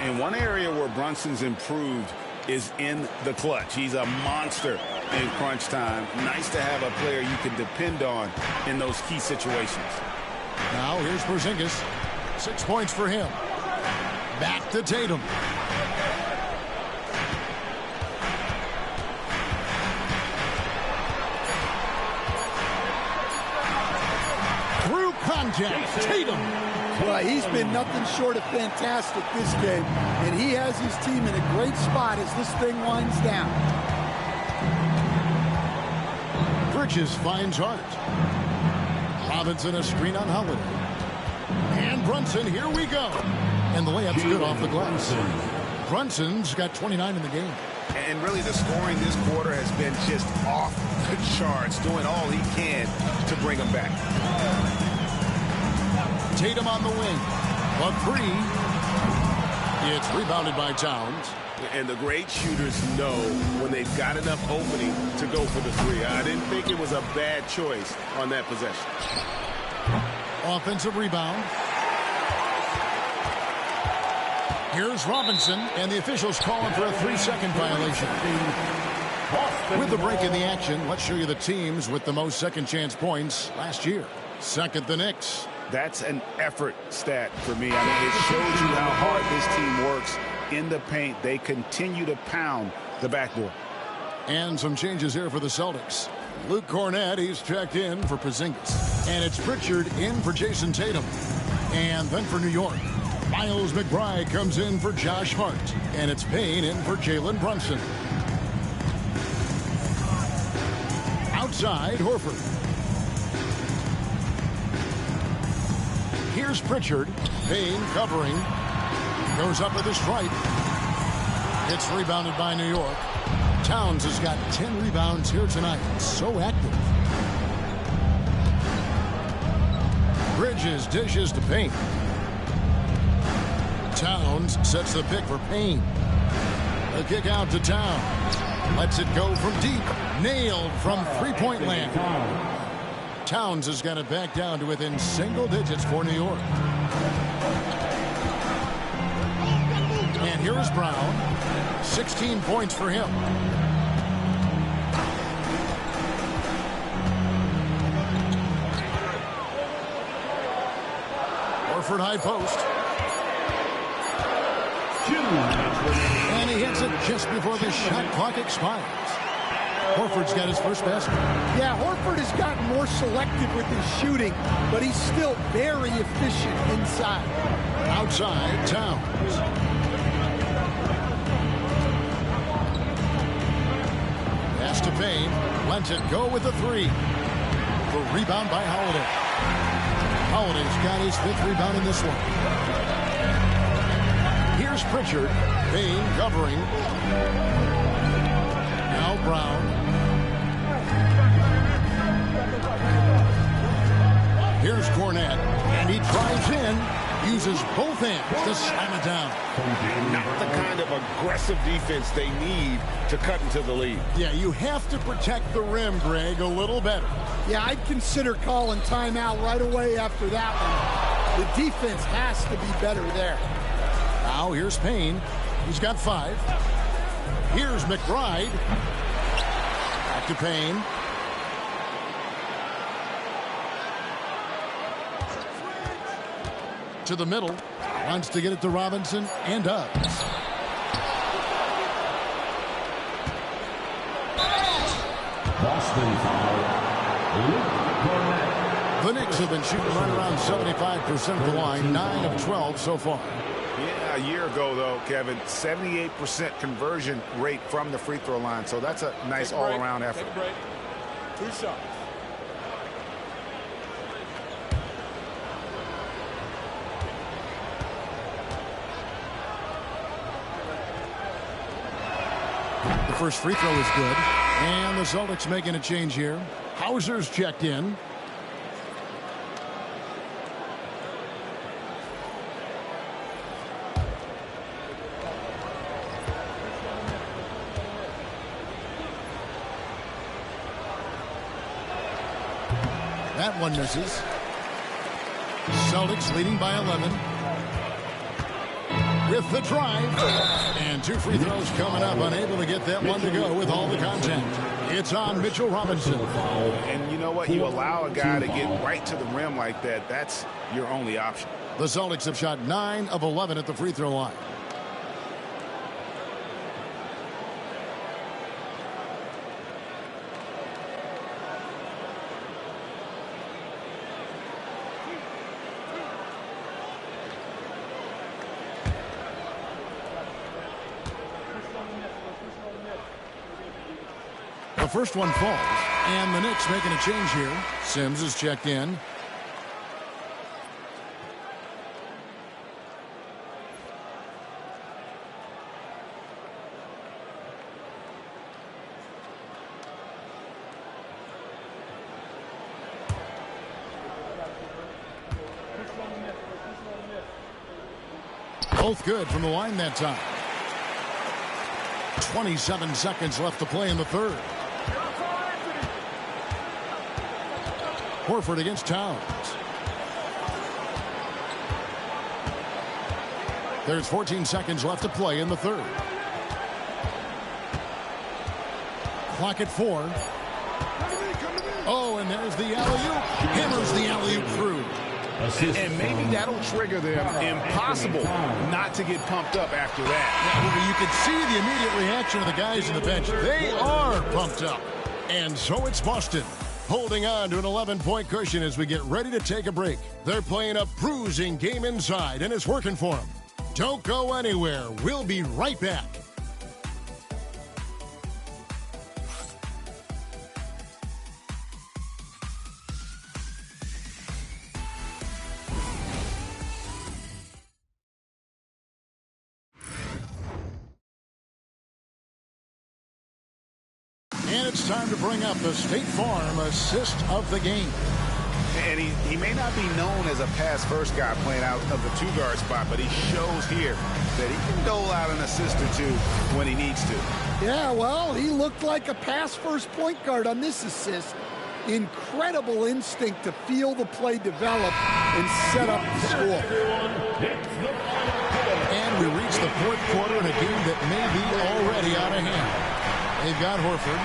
And one area where Brunson's improved is in the clutch. He's a monster in crunch time. Nice to have a player you can depend on in those key situations. Now here's Porzingis. 6 points for him. Back to Tatum. Through contact, Tatum. Well, he's been nothing short of fantastic this game, and he has his team in a great spot as this thing winds down. Bridges finds Hart. Robinson a screen on Holiday. And Brunson, here we go. And the layup's good off the glass. Brunson's got 29 in the game. And really the scoring this quarter has been just off the charts, doing all he can to bring them back. Tatum on the wing. A three. It's rebounded by Towns. And the great shooters know when they've got enough opening to go for the three. I didn't think it was a bad choice on that possession. Offensive rebound. Here's Robinson, and the officials calling for a 3-second violation. With the break in the action, let's show you the teams with the most second chance points last year. Second, the Knicks. That's an effort stat for me. I mean, it shows you how hard this team works in the paint. They continue to pound the backboard. And some changes here for the Celtics. Luke Cornett, he's checked in for Porzingis. And it's Pritchard in for Jason Tatum. And then for New York, Miles McBride comes in for Josh Hart. And it's Payne in for Jalen Brunson. Outside, Horford. Here's Pritchard. Payne covering. Goes up with a stripe. It's rebounded by New York. Towns has got 10 rebounds here tonight. So active. Bridges dishes to Payne. Towns sets the pick for Payne. A kick out to Towns. Lets it go from deep. Nailed from three-point land. Towns has got it back down to within single digits for New York. And here is Brown. 16 points for him. Horford high post. And he hits it just before the shot clock expires. Horford's got his first basket. Yeah, Horford has gotten more selective with his shooting, but he's still very efficient inside. Outside, Towns. Pass to Payne. Lets it go with a three. The rebound by Holiday. Holiday's got his 5th rebound in this one. Here's Pritchard. Payne covering. Now Brown. Here's Cornett. And he drives in. Uses both hands to slam it down. Not the kind of aggressive defense they need to cut into the lead. Yeah, you have to protect the rim, Greg, a little better. Yeah, I'd consider calling timeout right away after that one. The defense has to be better there. Now here's Payne. He's got 5. Here's McBride. Back to Payne. To the middle. Wants to get it to Robinson and does. Boston foul. The Knicks have been shooting right around 75% of the line, 9 of 12 so far. Yeah, a year ago, though, Kevin, 78% conversion rate from the free throw line. So that's a nice all-around effort. Take a break. 2 shots. The first free throw is good. And the Celtics making a change here. Hauser's checked in. That one misses. Celtics leading by 11. With the drive. And 2 free throws coming up. Unable to get that one to go with all the contact. It's on Mitchell Robinson. And you know what? You allow a guy to get right to the rim like that, that's your only option. The Celtics have shot 9 of 11 at the free throw line. The first one falls, and the Knicks making a change here. Sims is checked in. Both good from the line that time. 27 seconds left to play in the third. Horford against Towns. There's 14 seconds left to play in the third. Clock at 4. Oh, and there's the alley-oop. Hammers the alley-oop through. And maybe that'll trigger them. Impossible not to get pumped up after that. Yeah, you can see the immediate reaction of the guys in the bench. They are pumped up. And so it's Boston, holding on to an 11-point cushion as we get ready to take a break. They're playing a bruising game inside, and it's working for them. Don't go anywhere. We'll be right back. And it's time to bring up the State Farm assist of the game. And he may not be known as a pass-first guy playing out of the two-guard spot, but he shows here that he can dole out an assist or two when he needs to. Yeah, well, he looked like a pass-first point guard on this assist. Incredible instinct to feel the play develop and set up the score. And we reach the fourth quarter in a game that may be already out of hand. They've got Horford,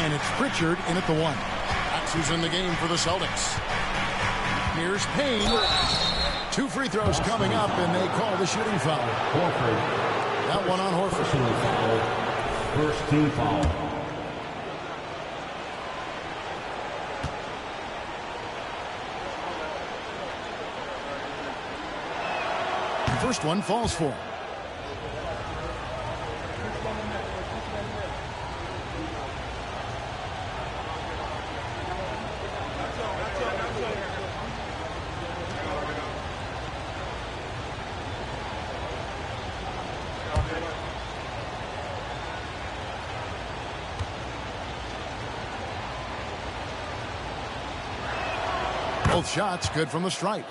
and it's Pritchard in at the 1. That's who's in the game for the Celtics. Here's Payne. 2 free throws coming up, and they call the shooting foul. Horford. That one on Horford. First team foul. First one falls for him. Both shots good from the stripe.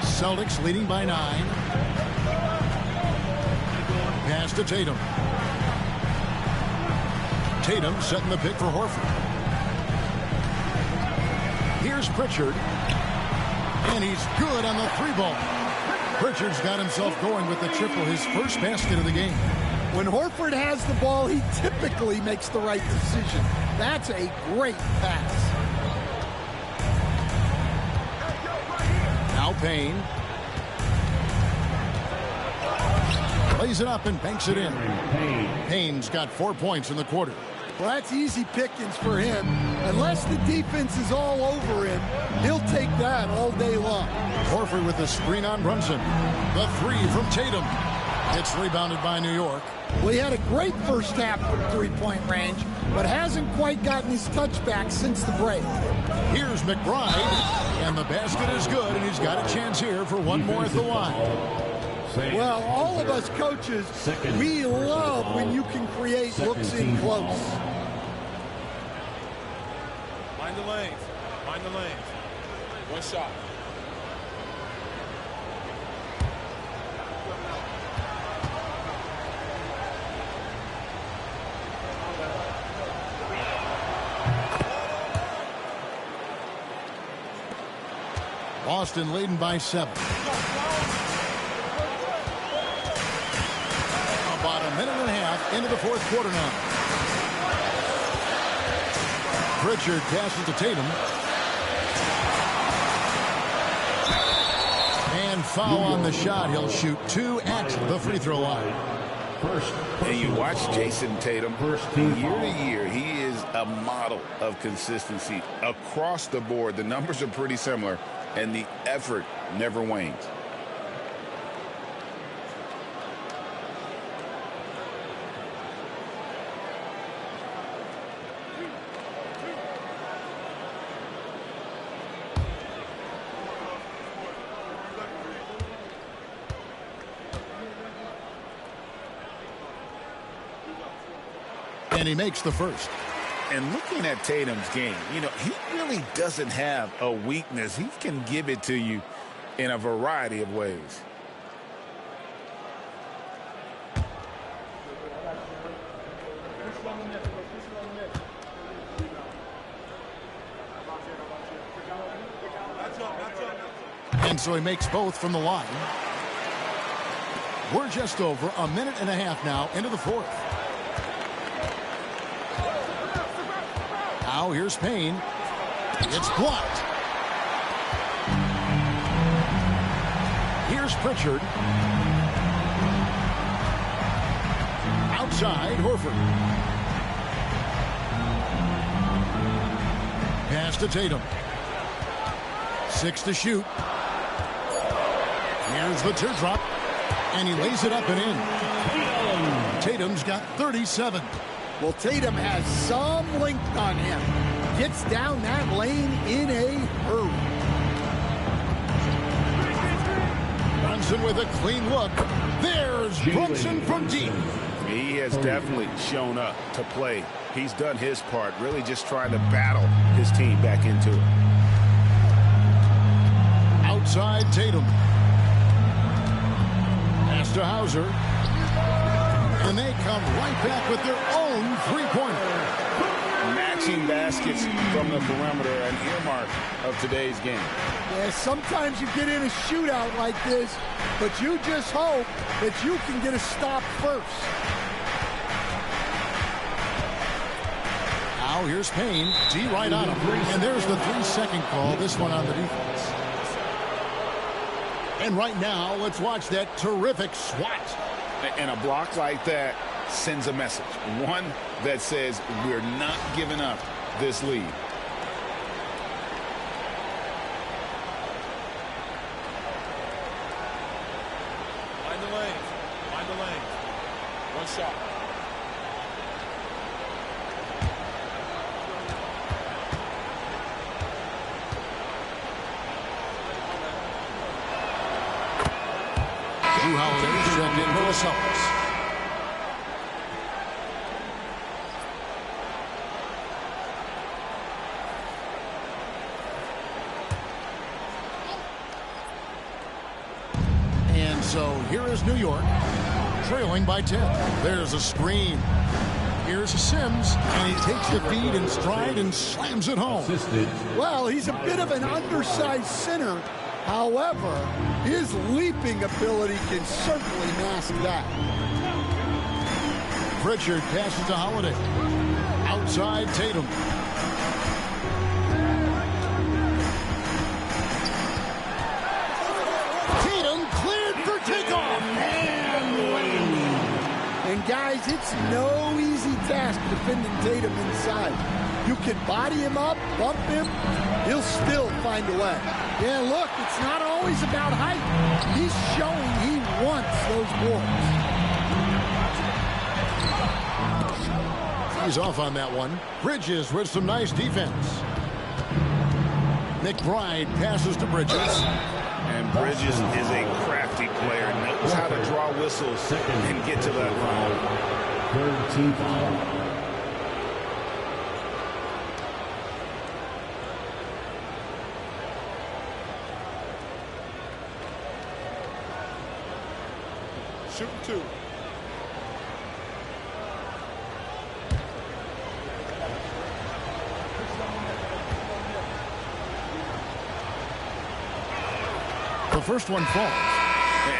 Celtics leading by 9. Pass to Tatum. Tatum setting the pick for Horford. Here's Pritchard. And he's good on the 3-ball. Pritchard's got himself going with the triple, his first basket of the game. When Horford has the ball, he typically makes the right decision. That's a great pass. Now Payne. Lays it up and banks it in. Payne's got 4 points in the quarter. Well, that's easy pickings for him. Unless the defense is all over him, he'll take that all day long. Horford with the screen on Brunson. The 3 from Tatum. It's rebounded by New York. Well, he had a great first half from three-point range, but hasn't quite gotten his touchback since the break. Here's McBride, and the basket is good, and he's got a chance here for one more at the line. Well, all of us coaches, we love when you can create looks in close. Mind the lanes. Mind the lanes. One shot. Boston leading by 7. About a minute and a half into the fourth quarter now. Pritchard passes to Tatum. And foul on the shot. He'll shoot 2 at the free throw line. And you watch Jason Tatum year to year. He is a model of consistency across the board. The numbers are pretty similar, and the effort never wanes. And he makes the first. And looking at Tatum's game, you know, he really doesn't have a weakness. He can give it to you in a variety of ways. And so he makes both from the line. We're just over a minute and a half now into the fourth. Now here's Payne. It's blocked. Here's Pritchard. Outside, Horford. Pass to Tatum. 6 to shoot. Here's the teardrop. And he lays it up and in. Tatum's got 37. Well, Tatum has some length on him. Gets down that lane in a hurry. Brunson with a clean look. There's Brunson from deep. He has definitely shown up to play. He's done his part, really just trying to battle his team back into it. Outside Tatum. Pass to Hauser. And they come right back with their own three-pointer. Matching baskets from the perimeter, an earmark of today's game. Yeah, sometimes you get in a shootout like this, but you just hope that you can get a stop first. Now here's Payne. D right on him. And there's the 3-second call. This one on the defense. And right now, let's watch that terrific swat. And a block like that sends a message. One that says we're not giving up this lead. Find the lane. Find the lane. One shot. Drew Holiday checked in for the Celtics. And so here is New York, trailing by 10. There's a screen. Here's Sims, and he takes the feed in stride and slams it home. Well, he's a bit of an undersized center. However, his leaping ability can certainly mask that. Pritchard passes to Holiday. Outside Tatum. Tatum cleared for takeoff. And guys, it's no easy task defending Tatum inside. You can body him up, bump him, he'll still find a way. Yeah, look, it's not always about height. He's showing he wants those boards. He's off on that one. Bridges with some nice defense. McBride passes to Bridges. And Bridges is a crafty player, knows how to draw whistles and get to that line. Third team foul. Shooting 2. The first one falls.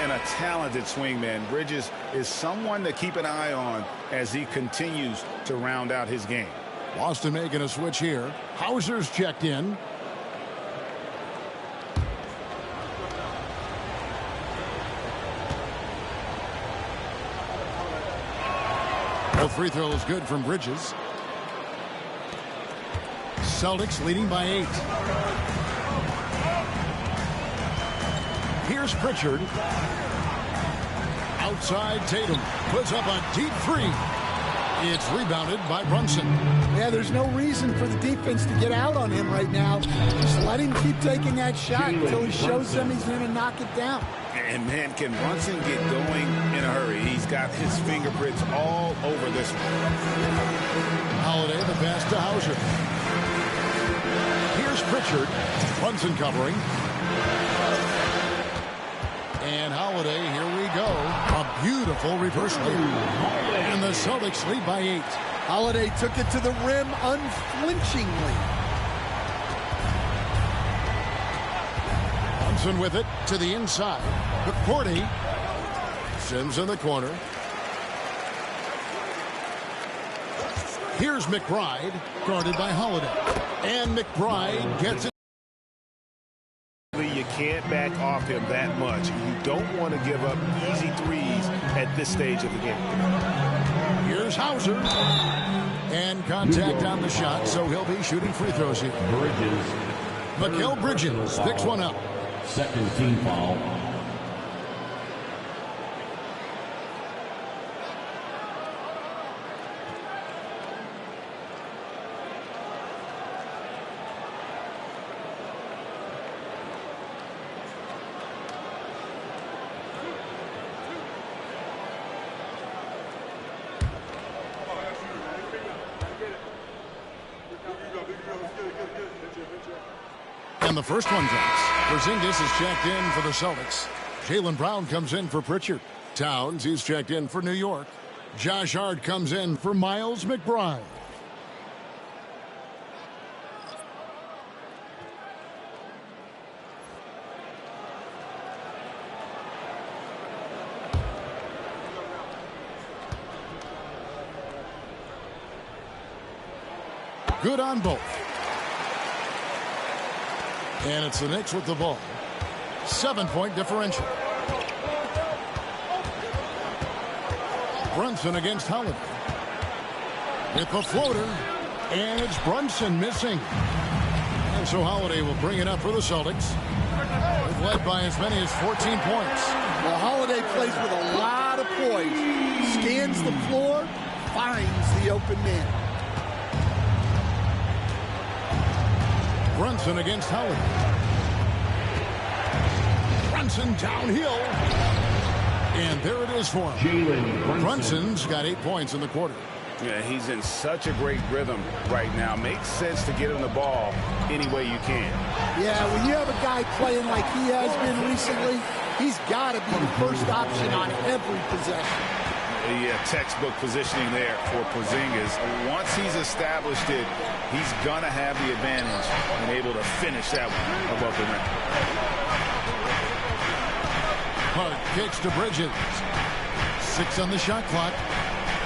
And a talented swingman. Bridges is someone to keep an eye on as he continues to round out his game. Boston making a switch here. Hauser's checked in. Both free throws good from Bridges. Celtics leading by 8. Here's Pritchard. Outside Tatum. Puts up a deep three. It's rebounded by Brunson. Yeah, there's no reason for the defense to get out on him right now. Just let him keep taking that shot until he shows them he's going to knock it down. And, man, can Brunson get going in a hurry? He's got his fingerprints all over this one. Holiday, the pass to Hauser. Here's Pritchard. Brunson covering. And Holiday, here we go. A beautiful reverse lead. And the Celtics lead by 8. Holiday took it to the rim unflinchingly. Brunson with it to the inside. McCourty. Sims in the corner. Here's McBride, guarded by Holiday. And McBride gets it. You can't back off him that much. You don't want to give up easy threes at this stage of the game. Here's Hauser. And contact on the shot, so he'll be shooting free throws here. Bridges. Mikal Bridges picks one up. Second team foul. And the first one drops. Porzingis is checked in for the Celtics. Jaylen Brown comes in for Pritchard. Towns, he's checked in for New York. Josh Hart comes in for Miles McBride. Good on both. And it's the Knicks with the ball. 7-point differential. Brunson against Holiday. With the floater. And it's Brunson missing. And so Holiday will bring it up for the Celtics. They've led by as many as 14 points. Well, Holiday plays with a lot of poise. Scans the floor. Finds the open man. Brunson against Howard. Brunson downhill. And there it is for him. Brunson's got 8 points in the quarter. Yeah, he's in such a great rhythm right now. Makes sense to get him the ball any way you can. Yeah, when you have a guy playing like he has been recently, he's got to be the first option on every possession. Yeah, textbook positioning there for Porzingis. Once he's established it, he's going to have the advantage and able to finish that one above the rim. Hart kicks to Bridges. 6 on the shot clock.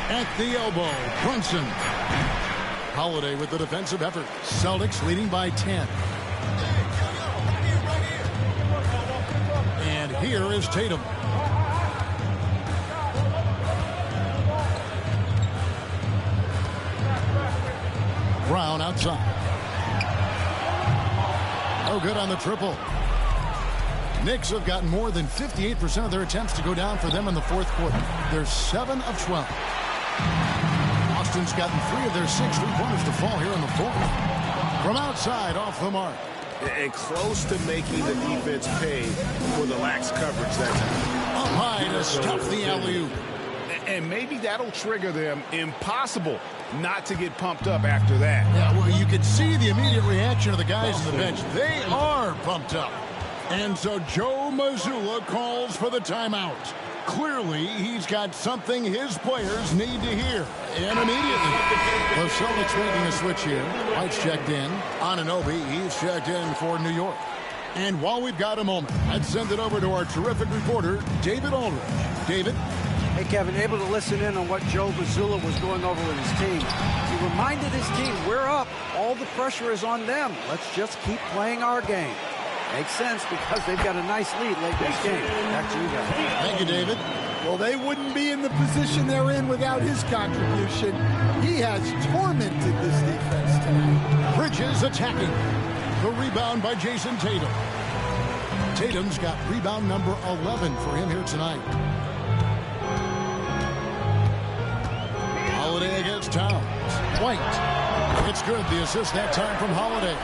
At the elbow, Brunson. Holiday with the defensive effort. Celtics leading by 10. And here is Tatum. Brown outside. No good on the triple. Knicks have gotten more than 58% of their attempts to go down for them in the fourth quarter. They're 7 of 12. Boston's gotten 3 of their 6 3-pointers to fall here in the fourth. From outside, off the mark. And close to making the defense pay for the lax coverage that time. Up high to stuff the alley-oop. And maybe that'll trigger them. Impossible not to get pumped up after that. Yeah, well, you can see the immediate reaction of the guys on the bench. They are pumped up. And so Joe Mazzulla calls for the timeout. Clearly, he's got something his players need to hear. And immediately, the Celtics making a switch here. White's checked in. Anunoby, he's checked in for New York. And while we've got a moment, let's send it over to our terrific reporter, David Aldridge. David? Hey, Kevin, able to listen in on what Joe Mazzulla was going over with his team. He reminded his team, we're up. All the pressure is on them. Let's just keep playing our game. Makes sense because they've got a nice lead late in this game. Back to you guys. Thank you, David. Well, they wouldn't be in the position they're in without his contribution. He has tormented this defense tonight. Bridges attacking. The rebound by Jason Tatum. Tatum's got rebound number 11 for him here tonight. Holiday against Towns. White. It's good. The assist that time from Holiday.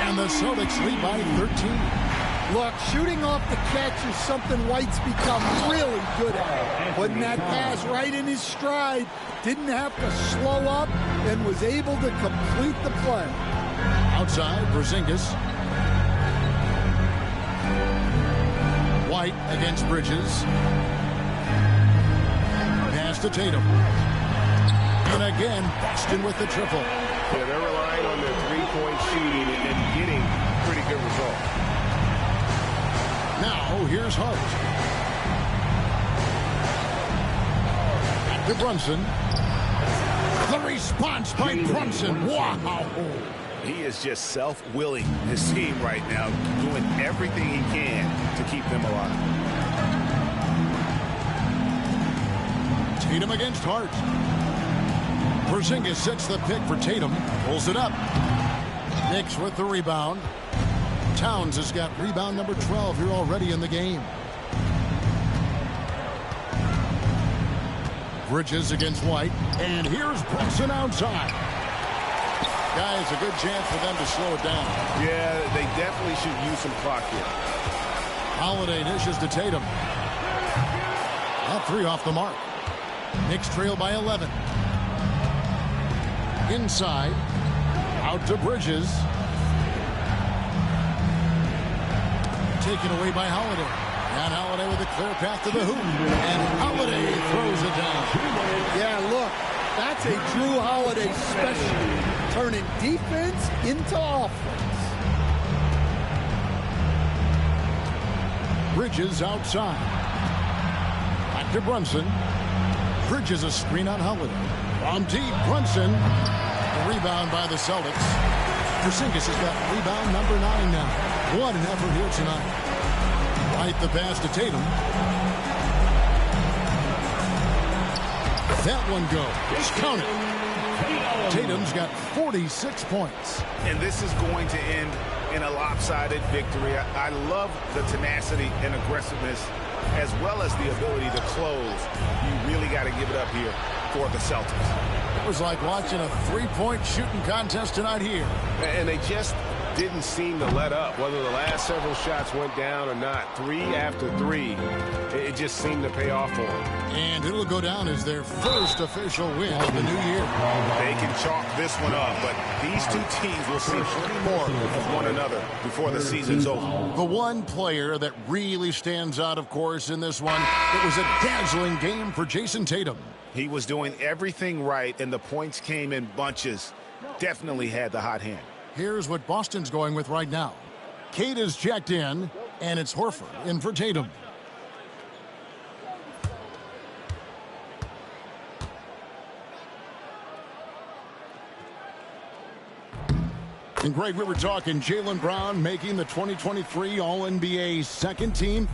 And the Celtics lead by 13. Look, shooting off the catch is something White's become really good at. Putting that pass right in his stride. Didn't have to slow up and was able to complete the play. Outside, Porzingis. White against Bridges. Pass to Tatum. And again, Boston with the triple. Yeah, they're relying on their three-point shooting and getting pretty good results. Now, here's Hart. Back to Brunson. The response by Brunson. Wow. He is just self-willing his team right now, doing everything he can to keep them alive. Tatum against Hart. Porzingis sets the pick for Tatum. Pulls it up. Knicks with the rebound. Towns has got rebound number 12 here already in the game. Bridges against White. And here's Brunson outside. Guys, a good chance for them to slow it down. Yeah, they definitely should use some clock here. Holiday dishes to Tatum. That three off the mark. Knicks trail by 11. Inside. Out to Bridges. Taken away by Holiday. And Holiday with a clear path to the hoop. And Holiday throws it down. Yeah, look, that's a Drew Holiday special. Turning defense into offense. Bridges outside. Back to Brunson. Bridges a screen on Holiday. From deep, Brunson. A rebound by the Celtics. Porzingis has got rebound number 9 now. What an effort here tonight. Right the pass to Tatum. That one goes. Count it. Tatum's got 46 points. And this is going to end in a lopsided victory. I love the tenacity and aggressiveness as well as the ability to close. You really got to give it up here for the Celtics. It was like watching a three-point shooting contest tonight here. And they just didn't seem to let up. Whether the last several shots went down or not, 3 after 3, it just seemed to pay off for them. And it'll go down as their first official win of the new year. They can chalk this one up, but these two teams will see plenty more of one another before the season's over. The one player that really stands out, of course, in this one, it was a dazzling game for Jason Tatum. He was doing everything right, and the points came in bunches. Definitely had the hot hand. Here's what Boston's going with right now. Kate is checked in, and it's Horford in for Tatum. And Greg, we were talking Jaylen Brown making the 2023 All-NBA second team.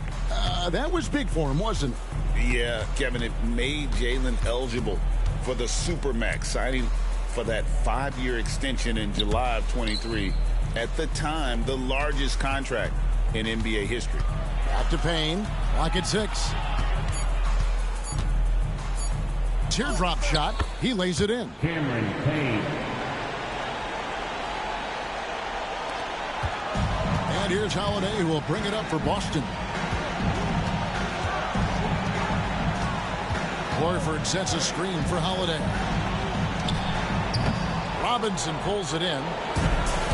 That was big for him, wasn't it? Yeah, Kevin, it made Jaylen eligible for the Supermax, signing for that 5-year extension in July of 23. At the time, the largest contract in NBA history. Back to Payne, lock at 6. Teardrop shot, he lays it in. Cameron Payne. And here's Holiday, who will bring it up for Boston. Horford sets a screen for Holiday. Robinson pulls it in.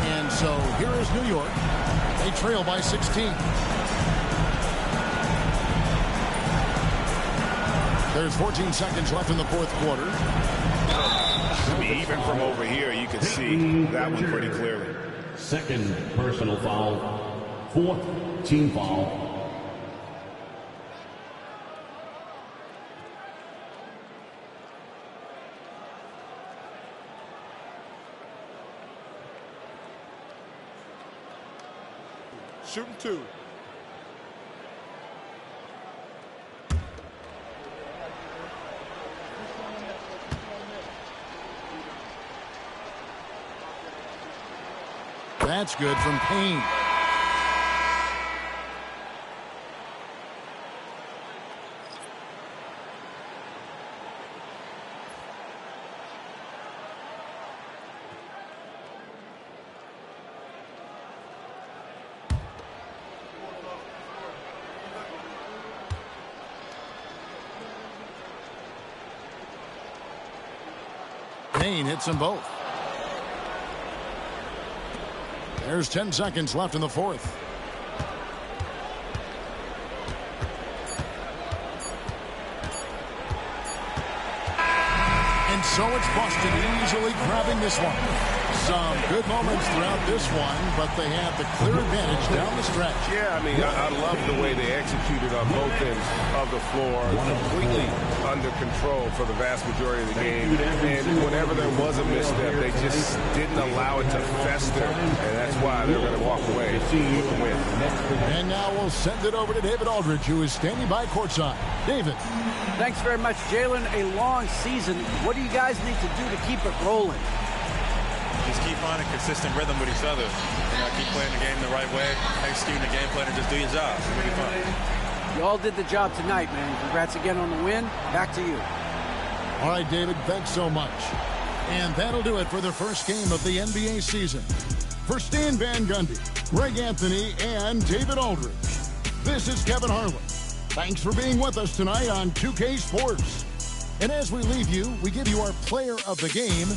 And so here is New York. They trail by 16. There's 14 seconds left in the fourth quarter. Even from over here, you can see that one pretty clearly. Second personal foul. Fourth team foul. Shooting 2. That's good from Payne. Payne hits them both. There's 10 seconds left in the fourth. And so it's Boston easily grabbing this one. Some good moments throughout this one, but they have the clear advantage down the stretch. Yeah, I mean, I love the way they executed on both ends of the floor, completely under control for the vast majority of the game. And whenever there was a misstep, they just didn't allow it to fester, and that's why they're going to walk away with the win. And now we'll send it over to David Aldridge, who is standing by courtside. David. Thanks very much, Jalen. A long season. What do you guys need to do to keep it rolling? Just keep finding consistent rhythm with each other. Keep playing the game the right way, executing the game plan, and just do your job. It'll be fun. You all did the job tonight, man. Congrats again on the win. Back to you. All right, David, thanks so much. And that'll do it for the first game of the NBA season. For Stan Van Gundy, Greg Anthony, and David Aldridge, this is Kevin Harlan. Thanks for being with us tonight on 2K Sports. And as we leave you, we give you our player of the game,